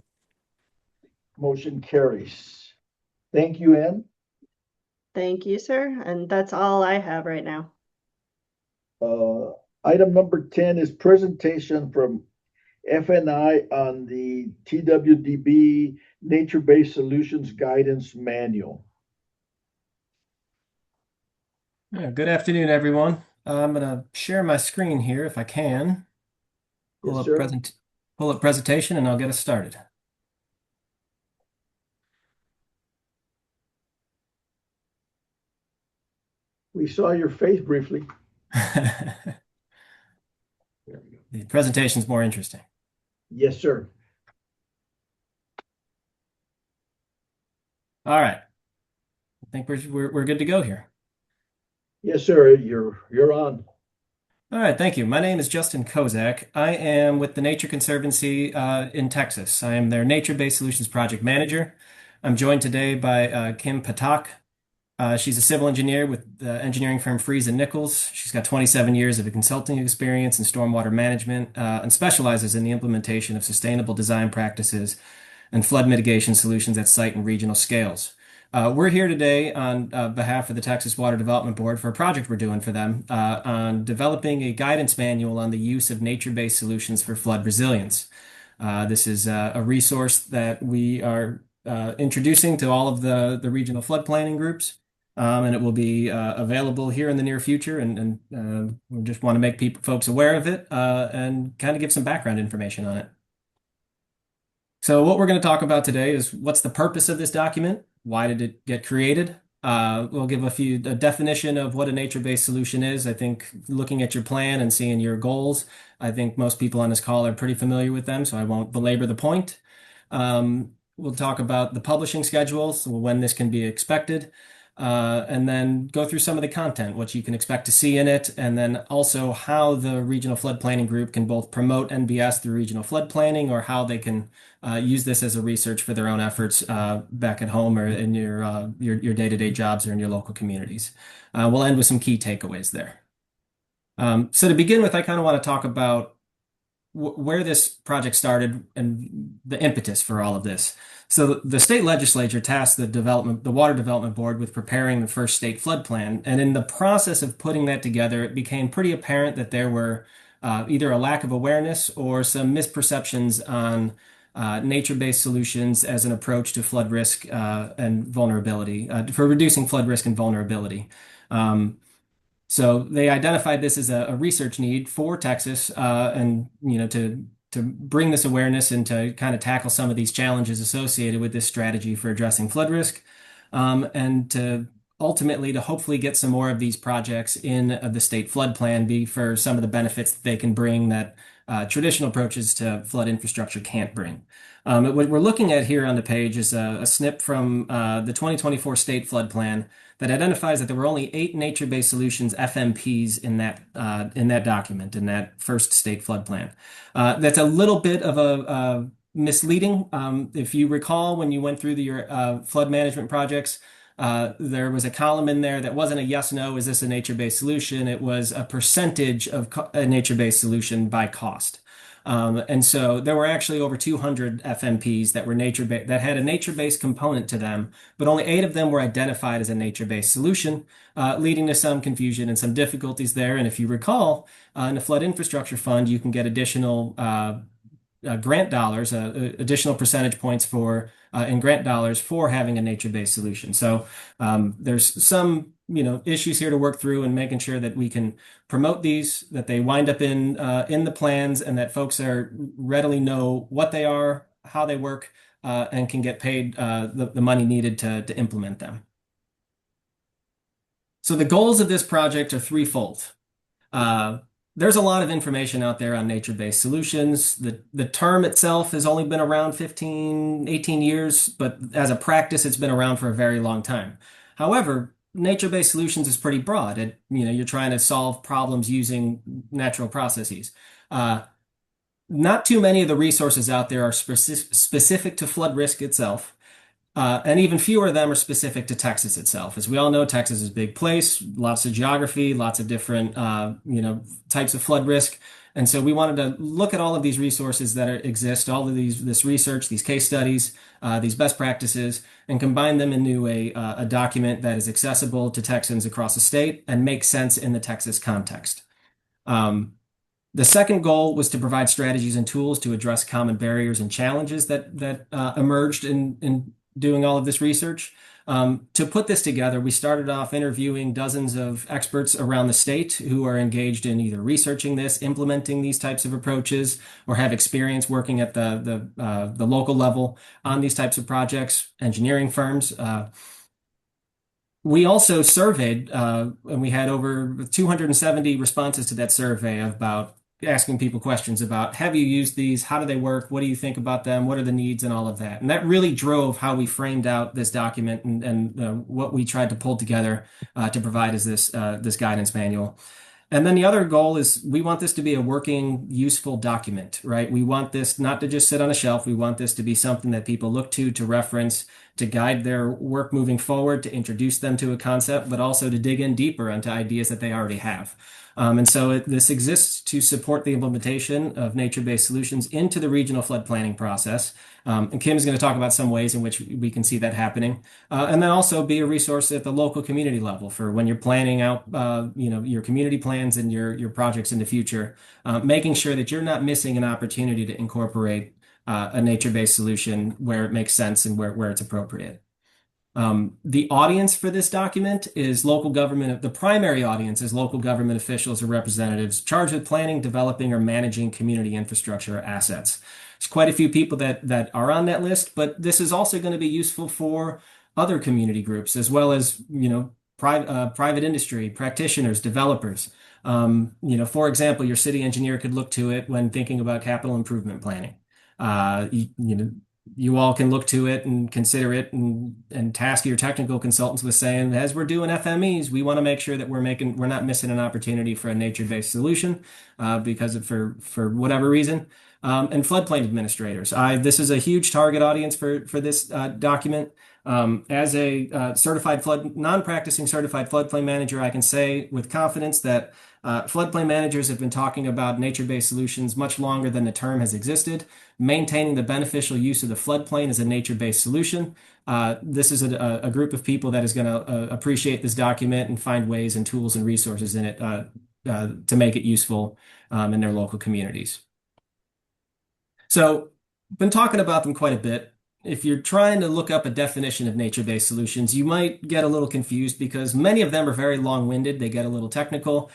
Motion carries. Thank you, Ann. Thank you, sir. And that's all I have right now. Item number 10 is presentation from FNI on the TWDB Nature-Based Solutions Guidance Manual. Yeah, good afternoon, everyone. I'm going to share my screen here if I can. Pull Yes, up sir. pull up presentation and I'll get us started. We saw your face briefly. The presentation's more interesting. Yes, sir. All right. I think we're good to go here. Yes, sir. You're on. All right, thank you. My name is Justin Kozak. I am with the Nature Conservancy in Texas. I am their Nature-Based Solutions Project Manager. I'm joined today by Kim Patak. She's a civil engineer with the engineering firm Freeze and Nichols. She's got 27 years of consulting experience in stormwater management and specializes in the implementation of sustainable design practices and flood mitigation solutions at site and regional scales. We're here today on behalf of the Texas Water Development Board for a project we're doing for them on developing a guidance manual on the use of nature-based solutions for flood resilience. This is a resource that we are introducing to all of the regional flood planning groups. And it will be available here in the near future. And we just want to make folks aware of it and kind of give some background information on it. So what we're going to talk about today is what's the purpose of this document? Why did it get created? We'll give a definition of what a nature-based solution is. I think looking at your plan and seeing your goals, I think most people on this call are pretty familiar with them, so I won't belabor the point. We'll talk about the publishing schedules, when this can be expected. And then go through some of the content, what you can expect to see in it, and then also how the Regional Flood Planning Group can both promote NBS through regional flood planning or how they can use this as a research for their own efforts back at home or in your day-to-day jobs or in your local communities. We'll end with some key takeaways there. So to begin with, I kind of want to talk about where this project started and the impetus for all of this. So the state legislature tasked the Water Development Board with preparing the first state flood plan. And in the process of putting that together, it became pretty apparent that there were either a lack of awareness or some misperceptions on nature-based solutions as an approach to flood risk and vulnerability, for reducing flood risk and vulnerability. So they identified this as a research need for Texas, and to bring this awareness and to kind of tackle some of these challenges associated with this strategy for addressing flood risk, and to ultimately to hopefully get some more of these projects in the state flood plan for some of the benefits that they can bring that traditional approaches to flood infrastructure can't bring. What we're looking at here on the page is a snip from the 2024 state flood plan that identifies that there were only 8 nature-based solutions, FMPs, in that document, in that first state flood plan. That's a little bit of a misleading. If you recall, when you went through your flood management projects, there was a column in there that wasn't a yes, no, is this a nature-based solution? It was a percentage of a nature-based solution by cost. And so there were actually over 200 FMPs that were nature-based, that had a nature-based component to them, but only 8 of them were identified as a nature-based solution, leading to some confusion and some difficulties there. And if you recall, in the Flood Infrastructure Fund, you can get additional grant dollars, additional percentage points in grant dollars for having a nature-based solution. So there's some issues here to work through and making sure that we can promote these, that they wind up in the plans, and that folks readily know what they are, how they work, and can get paid the money needed to implement them. So the goals of this project are threefold. there's a lot of information out there on nature-based solutions. The term itself has only been around 15, 18 years, but as a practice, it's been around for a very long time. However, nature-based solutions is pretty broad. You're trying to solve problems using natural processes. Not too many of the resources out there are specific to flood risk itself. And even fewer of them are specific to Texas itself. As we all know, Texas is a big place, lots of geography, lots of different, types of flood risk. And so we wanted to look at all of these resources that exist, all of this research, these case studies, these best practices, and combine them into a document that is accessible to Texans across the state and makes sense in the Texas context. The second goal was to provide strategies and tools to address common barriers and challenges that emerged in doing all of this research. To put this together, we started off interviewing dozens of experts around the state who are engaged in either researching this, implementing these types of approaches, or have experience working at the local level on these types of projects, engineering firms. We also surveyed, and we had over 270 responses to that survey about asking people questions about, have you used these? How do they work? What do you think about them? What are the needs and all of that? And that really drove how we framed out this document and what we tried to pull together to provide as this guidance manual. And then the other goal is we want this to be a working, useful document, right? We want this not to just sit on a shelf. We want this to be something that people look to reference, to guide their work moving forward, to introduce them to a concept, but also to dig in deeper into ideas that they already have. And so this exists to support the implementation of nature-based solutions into the regional flood planning process. And Kim is going to talk about some ways in which we can see that happening. And then also be a resource at the local community level for when you're planning out, your community plans and your projects in the future, making sure that you're not missing an opportunity to incorporate a nature-based solution where it makes sense and where it's appropriate. The audience for this document is local government. The primary audience is local government officials or representatives charged with planning, developing, or managing community infrastructure assets. There's quite a few people that are on that list, but this is also going to be useful for other community groups as well as, private industry, practitioners, developers. For example, your city engineer could look to it when thinking about capital improvement planning. You all can look to it and consider it and task your technical consultants with saying, as we're doing FMEs, we want to make sure that we're not missing an opportunity for a nature-based solution for whatever reason. And floodplain administrators. This is a huge target audience for this document. As a non-practicing certified floodplain manager, I can say with confidence that floodplain managers have been talking about nature-based solutions much longer than the term has existed. Maintaining the beneficial use of the floodplain as a nature-based solution. This is a group of people that is going to appreciate this document and find ways and tools and resources in it to make it useful in their local communities. So, been talking about them quite a bit. If you're trying to look up a definition of nature-based solutions, you might get a little confused because many of them are very long-winded. They get a little technical.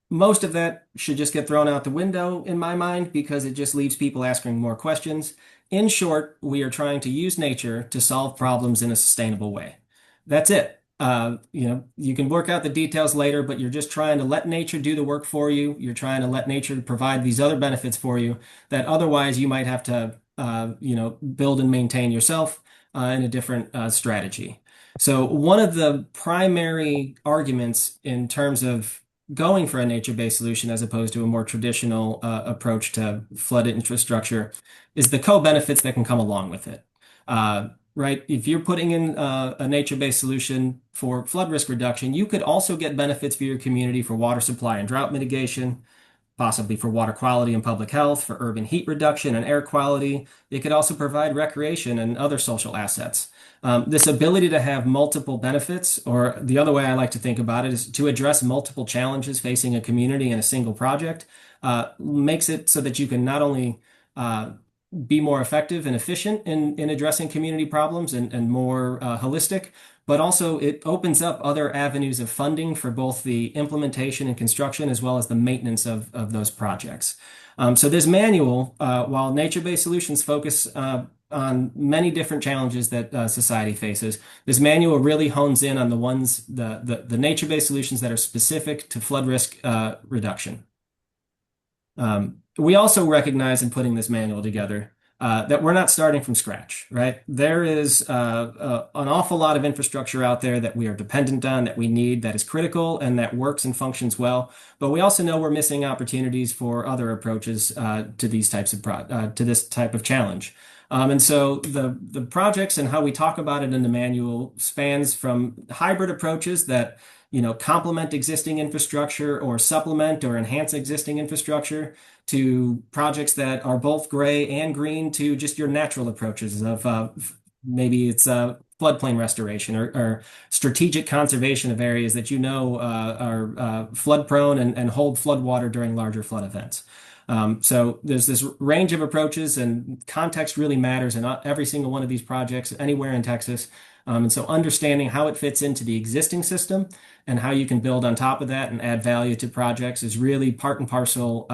Most of that should just get thrown out the window in my mind because it just leaves people asking more questions. In short, we are trying to use nature to solve problems in a sustainable way. That's it. You can work out the details later, but you're just trying to let nature do the work for you. You're trying to let nature provide these other benefits for you that otherwise you might have to, build and maintain yourself in a different strategy. So one of the primary arguments in terms of going for a nature-based solution as opposed to a more traditional approach to flood infrastructure is the co-benefits that can come along with it. Right? If you're putting in a nature-based solution for flood risk reduction, you could also get benefits for your community for water supply and drought mitigation, possibly for water quality and public health, for urban heat reduction and air quality. It could also provide recreation and other social assets. This ability to have multiple benefits, or the other way I like to think about it, is to address multiple challenges facing a community in a single project, makes it so that you can not only be more effective and efficient in addressing community problems and more holistic, but also it opens up other avenues of funding for both the implementation and construction as well as the maintenance of those projects. So this manual, while nature-based solutions focus on many different challenges that society faces, this manual really hones in on the nature-based solutions that are specific to flood risk reduction. We also recognize in putting this manual together that we're not starting from scratch, right? There is an awful lot of infrastructure out there that we are dependent on, that we need, that is critical and that works and functions well. But we also know we're missing opportunities for other approaches to these types of to this type of challenge. And so the projects and how we talk about it in the manual spans from hybrid approaches that complement existing infrastructure or supplement or enhance existing infrastructure to projects that are both gray and green to just your natural approaches of maybe it's floodplain restoration or strategic conservation of areas that are flood prone and hold floodwater during larger flood events. So there's this range of approaches, and context really matters in every single one of these projects anywhere in Texas. And so understanding how it fits into the existing system and how you can build on top of that and add value to projects is really part and parcel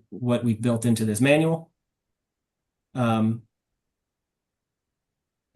what we've built into this manual. And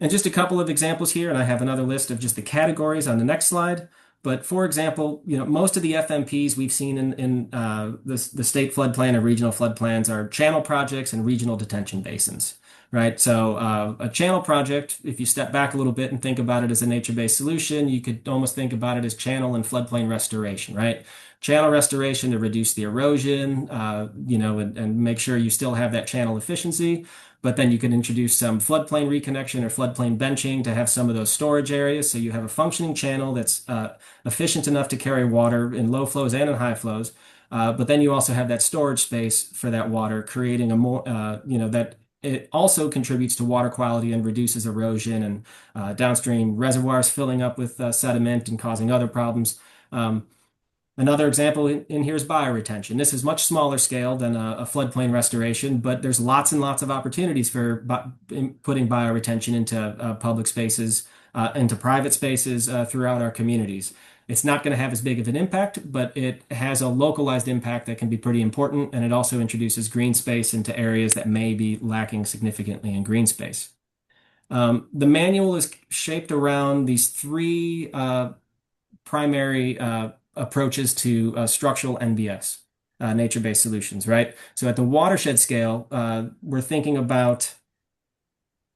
just a couple of examples here, and I have another list of just the categories on the next slide. But for example, most of the FMPs we've seen in the state flood plan and regional flood plans are channel projects and regional detention basins, right? So a channel project, if you step back a little bit and think about it as a nature-based solution, you could almost think about it as channel and floodplain restoration, right? Channel restoration to reduce the erosion, and make sure you still have that channel efficiency. But then you can introduce some floodplain reconnection or floodplain benching to have some of those storage areas. So you have a functioning channel that's efficient enough to carry water in low flows and in high flows. But then you also have that storage space for that water, creating a more, that it also contributes to water quality and reduces erosion and downstream reservoirs filling up with sediment and causing other problems. Another example in here is bioretention. This is much smaller scale than a floodplain restoration, but there's lots and lots of opportunities for putting bioretention into public spaces, into private spaces throughout our communities. It's not going to have as big of an impact, but it has a localized impact that can be pretty important, and it also introduces green space into areas that may be lacking significantly in green space. The manual is shaped around these three primary approaches to structural NBS, nature-based solutions, right? So at the watershed scale, we're thinking about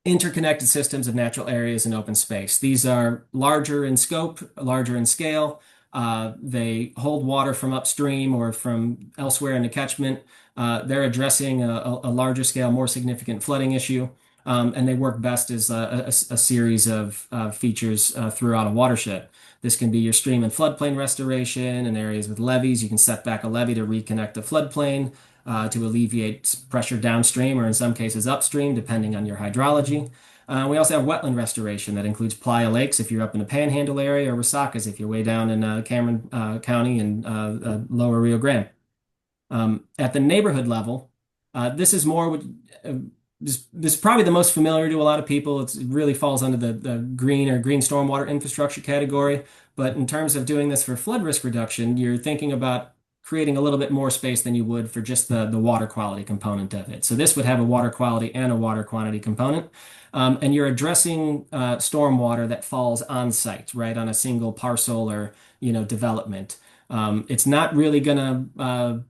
interconnected systems of natural areas and open space. These are larger in scope, larger in scale. They hold water from upstream or from elsewhere in the catchment. They're addressing a larger scale, more significant flooding issue. And they work best as a series of features throughout a watershed. This can be your stream and floodplain restoration in areas with levees. You can set back a levee to reconnect the floodplain to alleviate pressure downstream or in some cases upstream, depending on your hydrology. We also have wetland restoration that includes playa lakes if you're up in the Panhandle area, or resacas if you're way down in Cameron County and lower Rio Grande. At the neighborhood level, this is more this is probably the most familiar to a lot of people. It really falls under the green or green stormwater infrastructure category. But in terms of doing this for flood risk reduction, you're thinking about creating a little bit more space than you would for just the water quality component of it. So this would have a water quality and a water quantity component. And you're addressing stormwater that falls on site, right, on a single parcel or, development. It's not really going to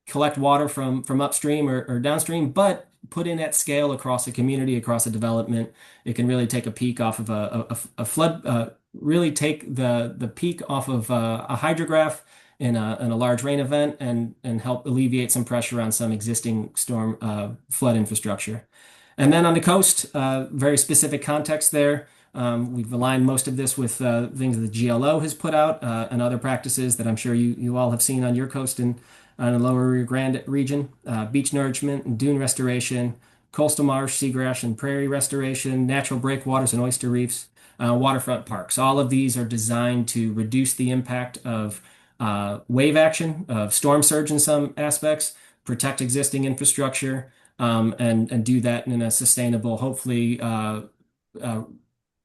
collect water from upstream or downstream, but put in at scale across a community, across a development, it can really take a peak off of a flood, really take the peak off of a hydrograph in a large rain event and help alleviate some pressure on some existing storm flood infrastructure. And then on the coast, very specific context there. We've aligned most of this with things that the GLO has put out and other practices that I'm sure you all have seen on your coast and on the lower Rio Grande region, beach nourishment and dune restoration, coastal marsh, seagrass and prairie restoration, natural breakwaters and oyster reefs, waterfront parks. All of these are designed to reduce the impact of wave action, of storm surge in some aspects, protect existing infrastructure, and do that in a sustainable, hopefully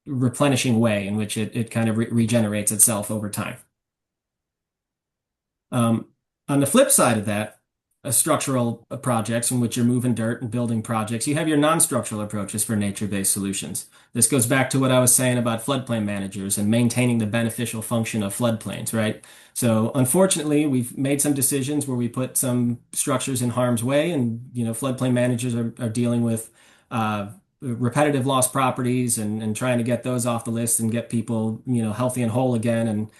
replenishing way in which it kind of regenerates itself over time. On the flip side of that, structural projects in which you're moving dirt and building projects. You have your non-structural approaches for nature-based solutions. This goes back to what I was saying about floodplain managers and maintaining the beneficial function of floodplains, right? So unfortunately, we've made some decisions where we put some structures in harm's way, and floodplain managers are dealing with repetitive lost properties and trying to get those off the list and get people healthy and whole again, and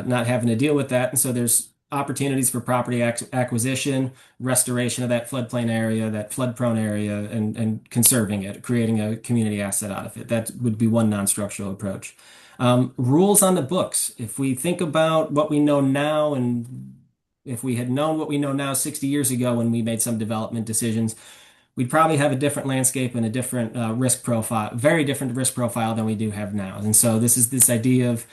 not having to deal with that. And so there's opportunities for property acquisition, restoration of that floodplain area, that flood-prone area, and conserving it, creating a community asset out of it. That would be one non-structural approach. Rules on the books. If we think about what we know now, and if we had known what we know now 60 years ago when we made some development decisions, we'd probably have a different landscape and a different risk profile, very different risk profile than we do have now. And so this is this idea of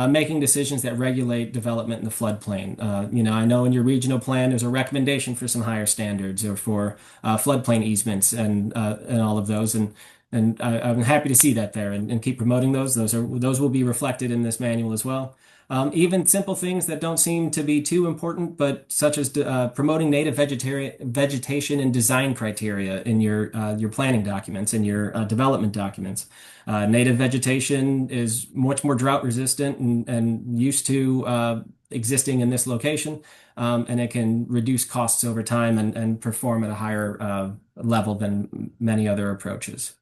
making decisions that regulate development in the floodplain. I know in your regional plan, there's a recommendation for some higher standards or for floodplain easements and all of those. And I'm happy to see that there and keep promoting those. Those will be reflected in this manual as well. Even simple things that don't seem to be too important, but such as promoting native vegetation and design criteria in your planning documents and your development documents. Native vegetation is much more drought resistant and used to existing in this location, and it can reduce costs over time and perform at a higher level than many other approaches.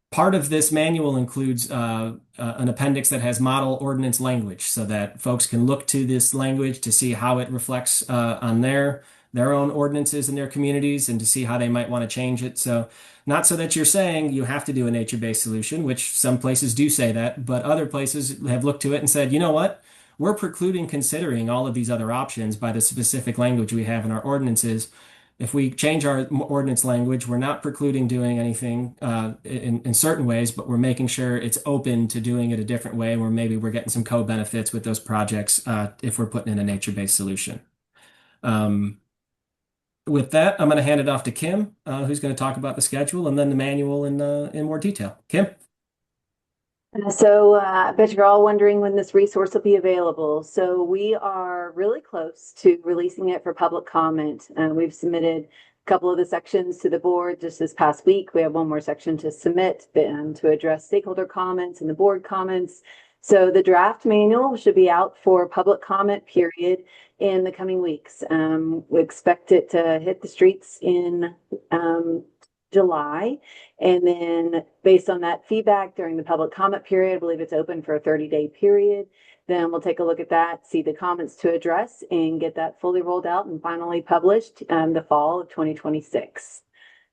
Part of this manual includes an appendix that has model ordinance language so that folks can look to this language to see how it reflects on their own ordinances in their communities and to see how they might want to change it. So not so that you're saying you have to do a nature-based solution, which some places do say that, but other places have looked to it and said, you know what? We're precluding considering all of these other options by the specific language we have in our ordinances. If we change our ordinance language, we're not precluding doing anything in certain ways, but we're making sure it's open to doing it a different way, where maybe we're getting some co-benefits with those projects if we're putting in a nature-based solution. With that, I'm going to hand it off to Kim, who's going to talk about the schedule and then the manual in more detail. Kim? So I bet you're all wondering when this resource will be available. So we are really close to releasing it for public comment. We've submitted a couple of the sections to the board just this past week. We have one more section to submit to address stakeholder comments and the board comments. So the draft manual should be out for public comment period in the coming weeks. We expect it to hit the streets in July. And then based on that feedback during the public comment period, I believe it's open for a 30-day period. Then we'll take a look at that, see the comments to address, and get that fully rolled out and finally published the fall of 2026.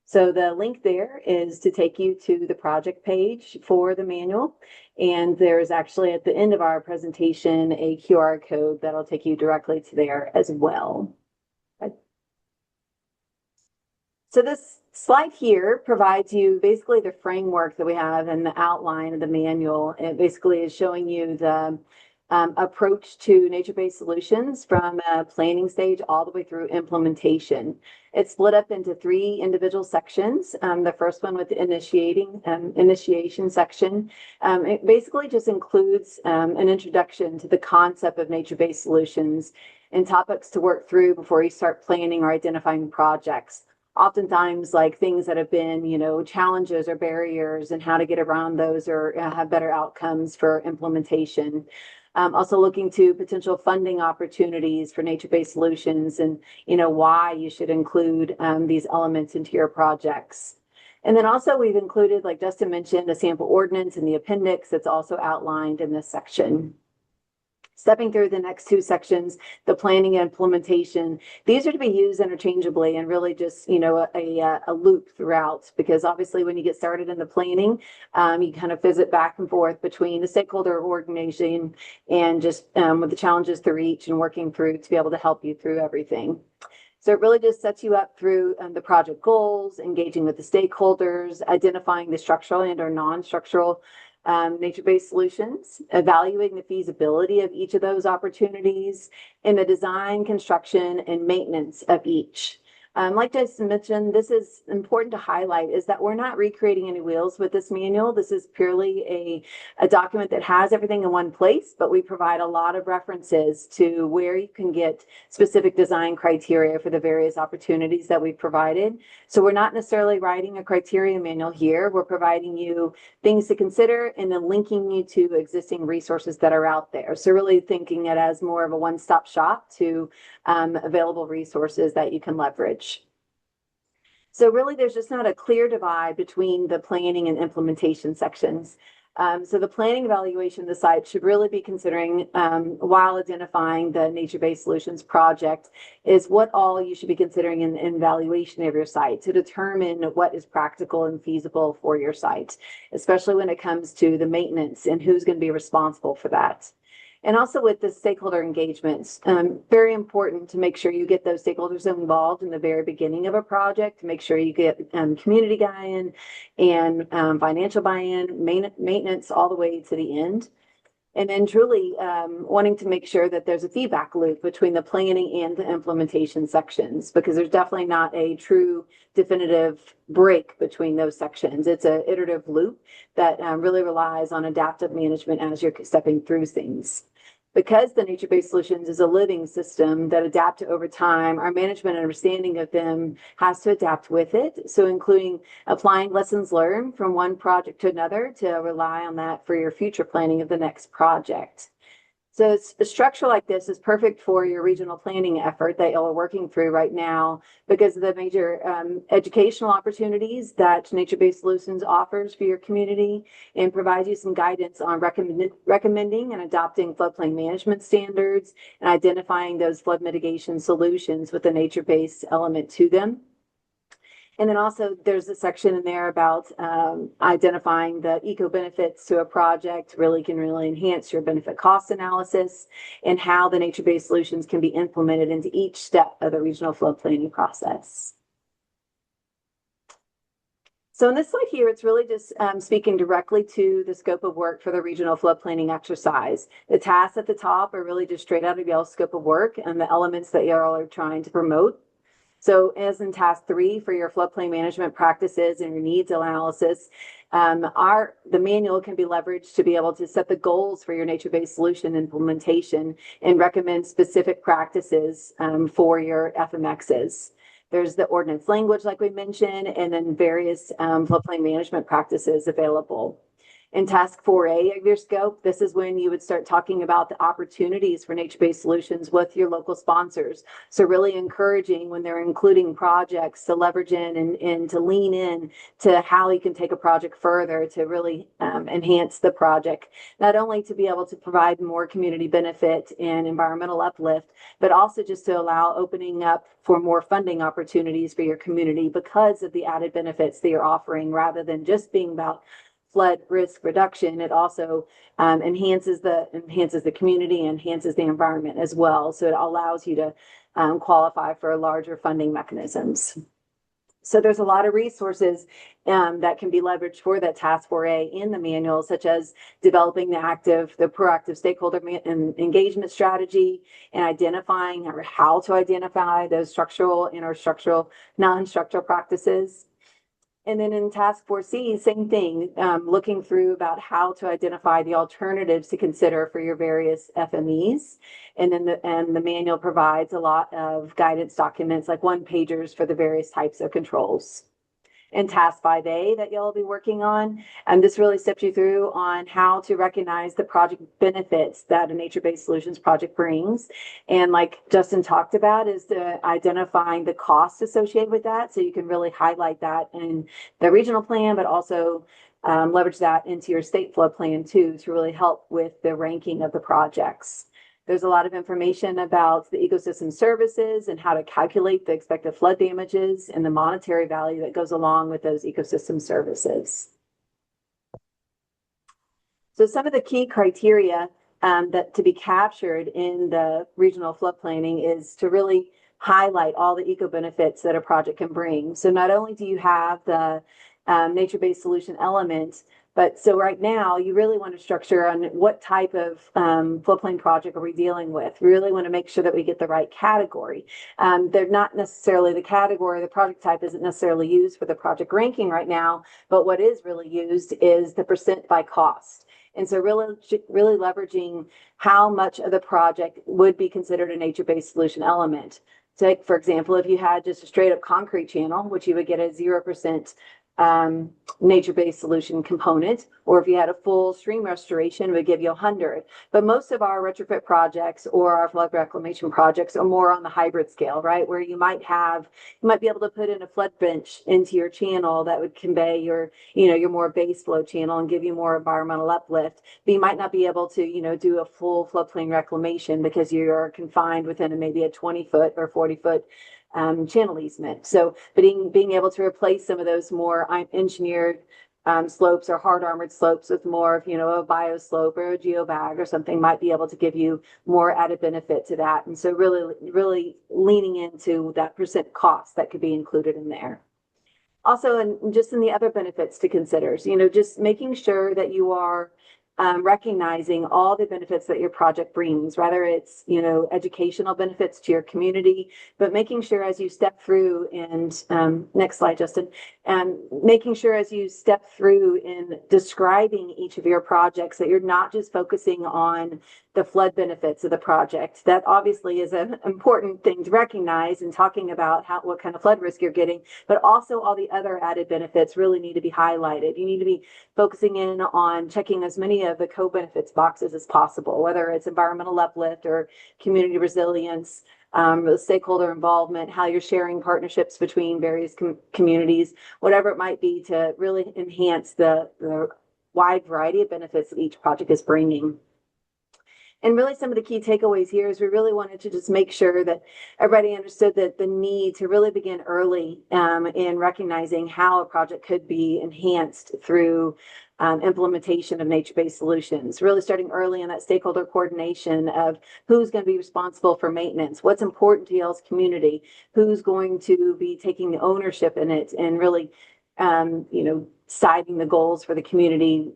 So the link there is to take you to the project page for the manual. And there's actually at the end of our presentation a QR code that'll take you directly to there as well. So this slide here provides you basically the framework that we have and the outline of the manual. It basically is showing you the approach to nature-based solutions from a planning stage all the way through implementation. It's split up into 3 individual sections. The first one with the initiation section, it basically just includes an introduction to the concept of nature-based solutions and topics to work through before you start planning or identifying projects. Oftentimes, like things that have been, challenges or barriers and how to get around those or have better outcomes for implementation. Also looking to potential funding opportunities for nature-based solutions and, why you should include these elements into your projects. And then also we've included, like Justin mentioned, a sample ordinance in the appendix that's also outlined in this section. Stepping through the next 2 sections, the planning and implementation, these are to be used interchangeably and really just, a loop throughout, because obviously when you get started in the planning, you kind of visit back and forth between the stakeholder organization and just with the challenges through each and working through to be able to help you through everything. So it really just sets you up through the project goals, engaging with the stakeholders, identifying the structural and or non-structural nature-based solutions, evaluating the feasibility of each of those opportunities, and the design, construction, and maintenance of each. Like Jason mentioned, this is important to highlight is that we're not recreating any wheels with this manual. This is purely a document that has everything in one place, but we provide a lot of references to where you can get specific design criteria for the various opportunities that we've provided. So we're not necessarily writing a criteria manual here. We're providing you things to consider and then linking you to existing resources that are out there. So really thinking it as more of a one-stop shop to available resources that you can leverage. So really, there's just not a clear divide between the planning and implementation sections. So the planning evaluation of the site should really be considering, while identifying the nature-based solutions project, is what all you should be considering in evaluation of your site to determine what is practical and feasible for your site, especially when it comes to the maintenance and who's going to be responsible for that. And also with the stakeholder engagements, very important to make sure you get those stakeholders involved in the very beginning of a project, to make sure you get community buy-in and financial buy-in, maintenance all the way to the end. And then truly wanting to make sure that there's a feedback loop between the planning and the implementation sections, because there's definitely not a true definitive break between those sections. It's an iterative loop that really relies on adaptive management as you're stepping through things. Because the nature-based solutions is a living system that adapt over time, our management and understanding of them has to adapt with it. So including applying lessons learned from one project to another to rely on that for your future planning of the next project. So a structure like this is perfect for your regional planning effort that y'all are working through right now because of the major educational opportunities that nature-based solutions offers for your community and provides you some guidance on recommending and adopting floodplain management standards and identifying those flood mitigation solutions with a nature-based element to them. And then also there's a section in there about identifying the eco benefits to a project really can enhance your benefit cost analysis and how the nature-based solutions can be implemented into each step of the regional flood planning process. So in this slide here, it's really just speaking directly to the scope of work for the regional flood planning exercise. The tasks at the top are really just straight out of y'all's scope of work and the elements that y'all are trying to promote. So as in task 3 for your floodplain management practices and your needs analysis, the manual can be leveraged to be able to set the goals for your nature-based solution implementation and recommend specific practices for your FMXs. There's the ordinance language, like we mentioned, and then various floodplain management practices available. In task 4A of your scope, this is when you would start talking about the opportunities for nature-based solutions with your local sponsors. So really encouraging when they're including projects to leverage in and to lean in to how you can take a project further to really enhance the project, not only to be able to provide more community benefit and environmental uplift, but also just to allow opening up for more funding opportunities for your community because of the added benefits that you're offering rather than just being about flood risk reduction. It also enhances the community, enhances the environment as well. So it allows you to qualify for larger funding mechanisms. So there's a lot of resources that can be leveraged for that task 4A in the manual, such as developing the proactive stakeholder engagement strategy and identifying or how to identify those structural, interstructural, non-structural practices. And then in task 4C, same thing, looking through about how to identify the alternatives to consider for your various FMEs. And then the manual provides a lot of guidance documents like one-pagers for the various types of controls. In task 5A that you'll be working on, this really steps you through on how to recognize the project benefits that a nature-based solutions project brings. And like Justin talked about is identifying the costs associated with that. So you can really highlight that in the regional plan, but also leverage that into your state flood plan too, to really help with the ranking of the projects. There's a lot of information about the ecosystem services and how to calculate the expected flood damages and the monetary value that goes along with those ecosystem services. So some of the key criteria that to be captured in the regional flood planning is to really highlight all the eco benefits that a project can bring. So not only do you have the nature-based solution element, But so right now, you really want to structure on what type of floodplain project are we dealing with. We really want to make sure that we get the right category. They're not necessarily the category, the project type isn't necessarily used for the project ranking right now, but what is really used is the percent by cost. And so really leveraging how much of the project would be considered a nature-based solution element. So, for example, if you had just a straight up concrete channel, which you would get a 0% nature-based solution component, or if you had a full stream restoration, it would give you 100. But most of our retrofit projects or our flood reclamation projects are more on the hybrid scale, right? Where you might be able to put in a flood bench into your channel that would convey your more base flow channel and give you more environmental uplift. But you might not be able to, do a full floodplain reclamation because you're confined within maybe a 20-foot or 40-foot channel easement. So, but being able to replace some of those more engineered slopes or hard armored slopes with more of, a bio slope or a geobag or something might be able to give you more added benefit to that. And so really leaning into that percent cost that could be included in there. Also, and just in the other benefits to consider, just making sure that you are recognizing all the benefits that your project brings, whether it's, educational benefits to your community, but making sure as you step through and next slide, Justin, and making sure as you step through in describing each of your projects that you're not just focusing on the flood benefits of the project. That obviously is an important thing to recognize in talking about what kind of flood risk you're getting, but also all the other added benefits really need to be highlighted. You need to be focusing in on checking as many of the co-benefits boxes as possible, whether it's environmental uplift or community resilience, stakeholder involvement, how you're sharing partnerships between various communities, whatever it might be to really enhance the wide variety of benefits that each project is bringing. And really some of the key takeaways here is we really wanted to just make sure that everybody understood that the need to really begin early in recognizing how a project could be enhanced through implementation of nature-based solutions, really starting early in that stakeholder coordination of who's going to be responsible for maintenance, what's important to y'all's community, who's going to be taking the ownership in it, and really, citing the goals for the community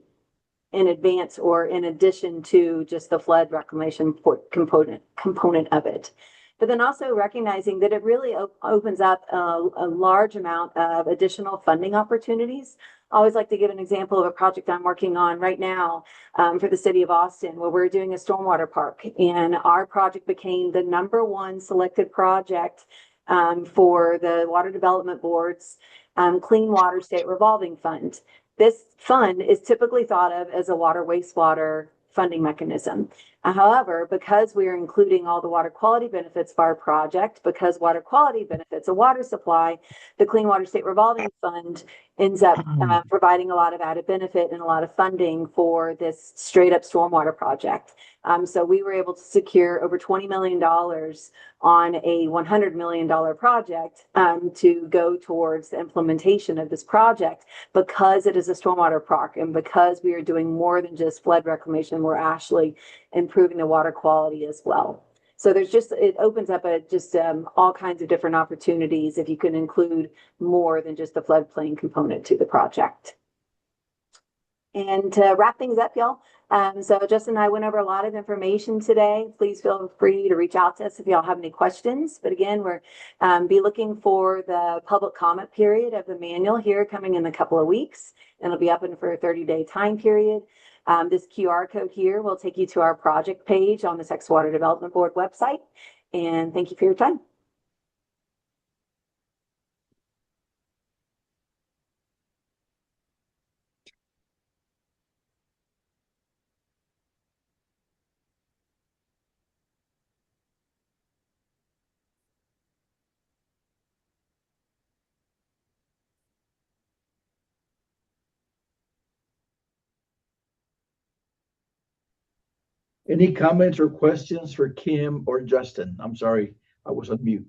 in advance or in addition to just the flood reclamation component of it. But then also recognizing that it really opens up a large amount of additional funding opportunities. I always like to give an example of a project I'm working on right now for the city of Austin, where we're doing a stormwater park, and our project became the #1 selected project for the Water Development Board's Clean Water State Revolving Fund. This fund is typically thought of as a water wastewater funding mechanism. However, because we are including all the water quality benefits of our project, because water quality benefits a water supply, the Clean Water State Revolving Fund ends up providing a lot of added benefit and a lot of funding for this straight up stormwater project. So we were able to secure over $20 million on a $100 million project to go towards the implementation of this project, because it is a stormwater park and because we are doing more than just flood reclamation, we're actually improving the water quality as well. So it opens up all kinds of different opportunities if you can include more than just the floodplain component to the project. And to wrap things up, y'all, so Justin and I went over a lot of information today. Please feel free to reach out to us if y'all have any questions. But again, we're be looking for the public comment period of the manual here coming in a couple of weeks, and it'll be up for a 30-day time period. This QR code here will take you to our project page on the Texas Water Development Board website. And thank you for your time. Any comments or questions for Kim or Justin? I'm sorry, I was on mute.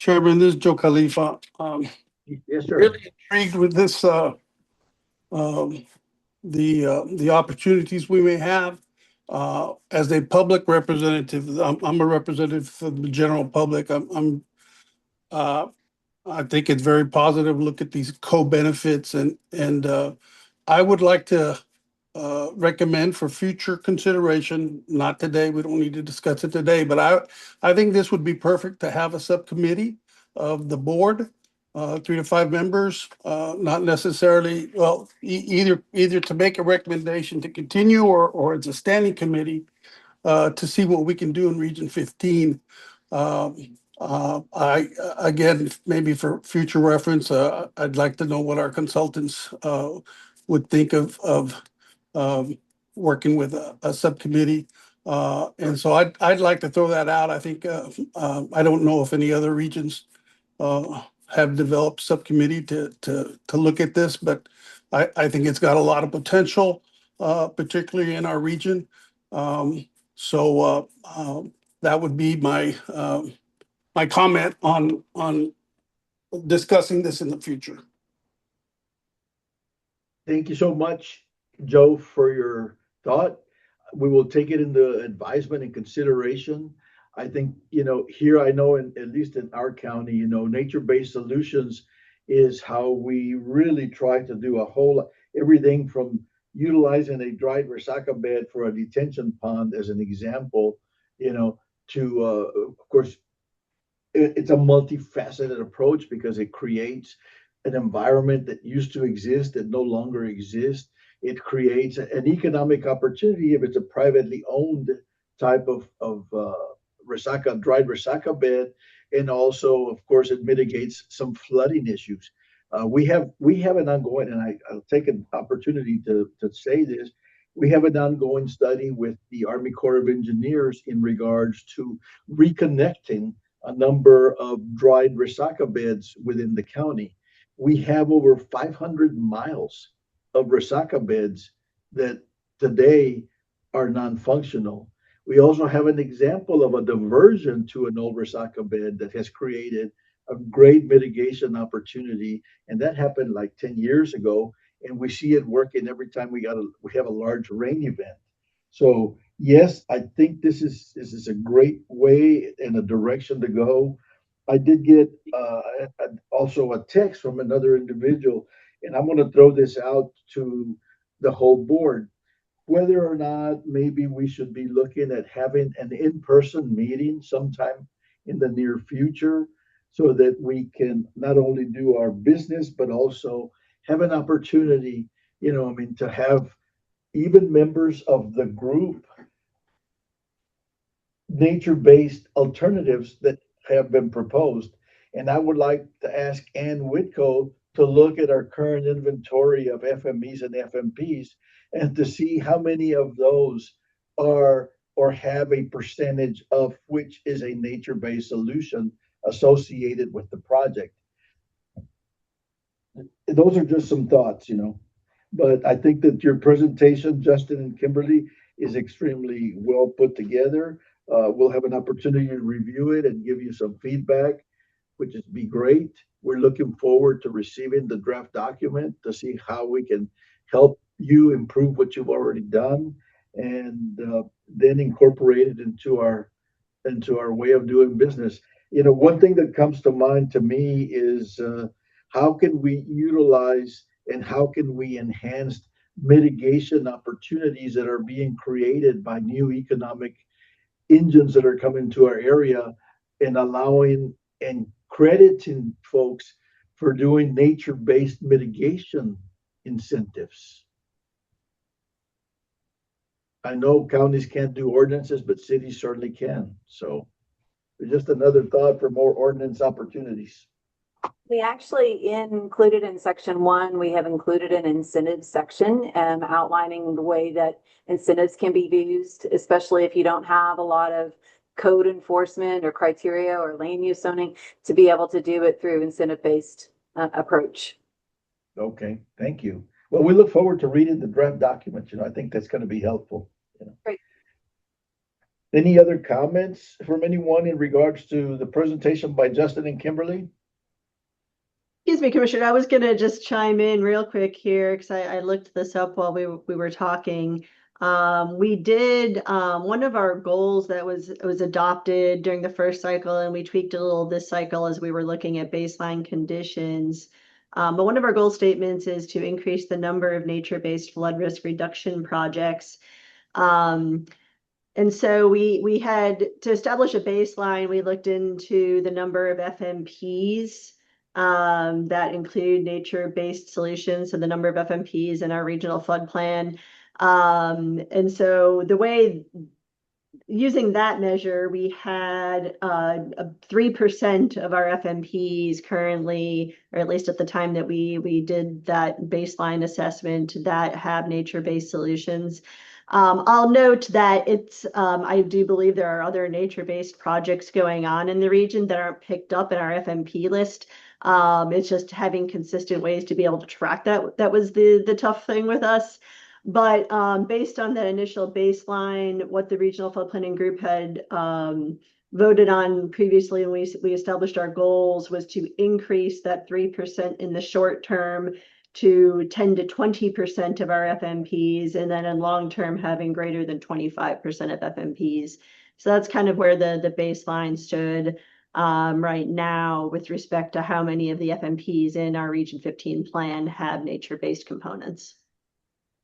Chairman, this is Joe Khalifa. Yes, sir. Really intrigued with this, the opportunities we may have. As a public representative, I'm a representative for the general public. I'm I think it's very positive. Look at these co-benefits and I would like to recommend for future consideration, not today, we don't need to discuss it today, but I think this would be perfect to have a subcommittee of the board, 3 to 5 members, not necessarily, well, either to make a recommendation to continue or it's a standing committee to see what we can do in Region 15. Again, maybe for future reference, I'd like to know what our consultants would think of working with a subcommittee. And so I'd like to throw that out. I think I don't know if any other regions have developed subcommittee to look at this, but I think it's got a lot of potential, particularly in our region. So that would be my my comment on discussing this in the future. Thank you so much, Joe, for your thought. We will take it into advisement and consideration. I think, here I know, at least in our county, nature-based solutions is how we really try to do everything from utilizing a dried resaca bed for a detention pond as an example, to, of course, it's a multifaceted approach because it creates an environment that used to exist that no longer exists. It creates an economic opportunity if it's a privately owned type of dried resaca bed, and also, of course, it mitigates some flooding issues. We have an ongoing, and I'll take an opportunity to say this. We have an ongoing study with the Army Corps of Engineers in regards to reconnecting a number of dried resaca beds within the county. We have over 500 miles of resaca beds that today are non-functional. We also have an example of a diversion to an old resaca bed that has created a great mitigation opportunity, and that happened like 10 years ago, and we see it working every time we have a large rain event. So yes, I think this is a great way and a direction to go. I did get also a text from another individual, and I'm going to throw this out to the whole board, whether or not maybe we should be looking at having an in-person meeting sometime in the near future so that we can not only do our business, but also have an opportunity, to have even members of the group nature-based alternatives that have been proposed. And I would like to ask Ann Whitco to look at our current inventory of FMEs and FMPs and to see how many of those are or have a percentage of which is a nature-based solution associated with the project. Those are just some thoughts, but I think that your presentation, Justin and Kimberly, is extremely well put together. We'll have an opportunity to review it and give you some feedback, which would be great. We're looking forward to receiving the draft document to see how we can help you improve what you've already done, and then incorporate it into our way of doing business. One thing that comes to mind to me is how can we utilize and how can we enhance mitigation opportunities that are being created by new economic engines that are coming to our area, and allowing and crediting folks for doing nature-based mitigation incentives. I know counties can't do ordinances, but cities certainly can. So just another thought for more ordinance opportunities. We actually included in section 1, we have included an incentives section outlining the way that incentives can be used, especially if you don't have a lot of code enforcement or criteria or land use zoning, to be able to do it through incentive-based approach. Okay, thank you. Well, we look forward to reading the draft document. I think that's going to be helpful. Great. Any other comments from anyone in regards to the presentation by Justin and Kimberly? Excuse me, Commissioner, I was going to just chime in real quick here because I looked this up while we were talking. We did one of our goals that was adopted during the first cycle, and we tweaked a little this cycle as we were looking at baseline conditions. But one of our goal statements is to increase the number of nature-based flood risk reduction projects. And so we had to establish a baseline. We looked into the number of FMPs that include nature-based solutions, so the number of FMPs in our regional flood plan. And so the way, using that measure, we had 3% of our FMPs currently, or at least at the time that we did that baseline assessment, that have nature-based solutions. I'll note that I do believe there are other nature-based projects going on in the region that aren't picked up in our FMP list. It's just having consistent ways to be able to track that. That was the tough thing with us. But based on that initial baseline, what the Regional Flood Planning Group had voted on previously when we established our goals was to increase that 3% in the short term to 10 to 20% of our FMPs, and then in long term having greater than 25% of FMPs. So that's kind of where the baseline stood right now with respect to how many of the FMPs in our Region 15 plan have nature-based components.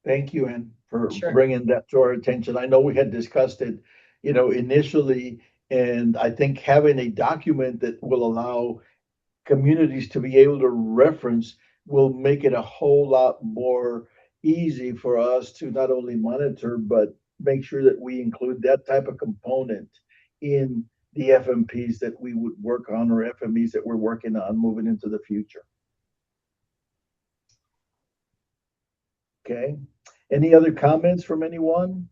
Thank you, Ann, for Sure. bringing that to our attention. I know we had discussed it, initially, and I think having a document that will allow communities to be able to reference will make it a whole lot more easy for us to not only monitor, but make sure that we include that type of component in the FMPs that we would work on, or FMEs that we're working on moving into the future. Okay. Any other comments from anyone?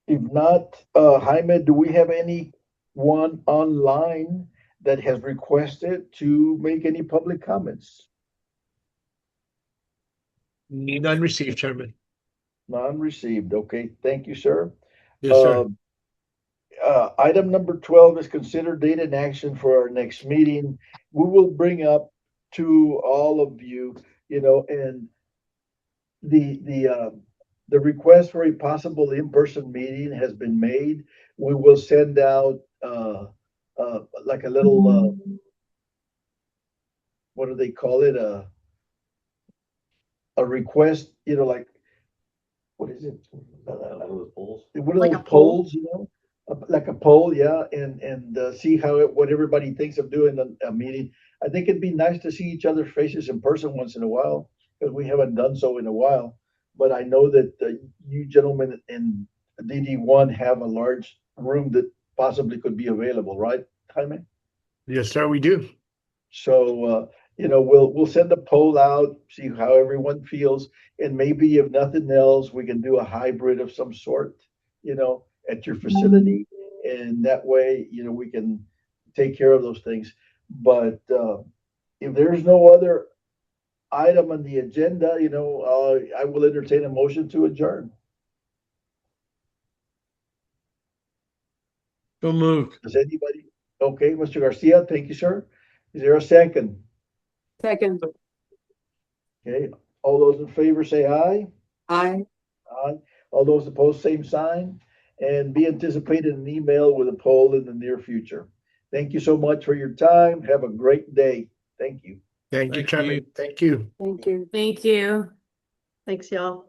If not, Jaime, do we have anyone online that has requested to make any public comments? None received, Chairman. None received. Okay, thank you, sir. Yes, sir. Item number 12 is consider date and action for our next meeting. We will bring up to all of you, and the request for a possible in-person meeting has been made. We will send out like a little what do they call it? A request, like, what is it? One of those polls. One of Like those a poll? polls, like a poll, yeah, and see what everybody thinks of doing a meeting. I think it'd be nice to see each other's faces in person once in a while, because we haven't done so in a while. But I know that you gentlemen in DD1 have a large room that possibly could be available, right, Jaime? Yes, sir, we do. So we'll send a poll out, see how everyone feels, and maybe if nothing else, we can do a hybrid of some sort, at your facility, and that way, we can take care of those things. But if there's no other item on the agenda, I will entertain a motion to adjourn. So moved. Does anybody? Okay, Mr. Garcia, thank you, sir. Is there a second? Second. Okay, all those in favor say aye. Aye. Aye. All those opposed, same sign, and be anticipated an email with a poll in the near future. Thank you so much for your time. Have a great day. Thank you. Thank you, Thank Chairman. you. Thank you. Thank you. Thank you. Thanks, y'all.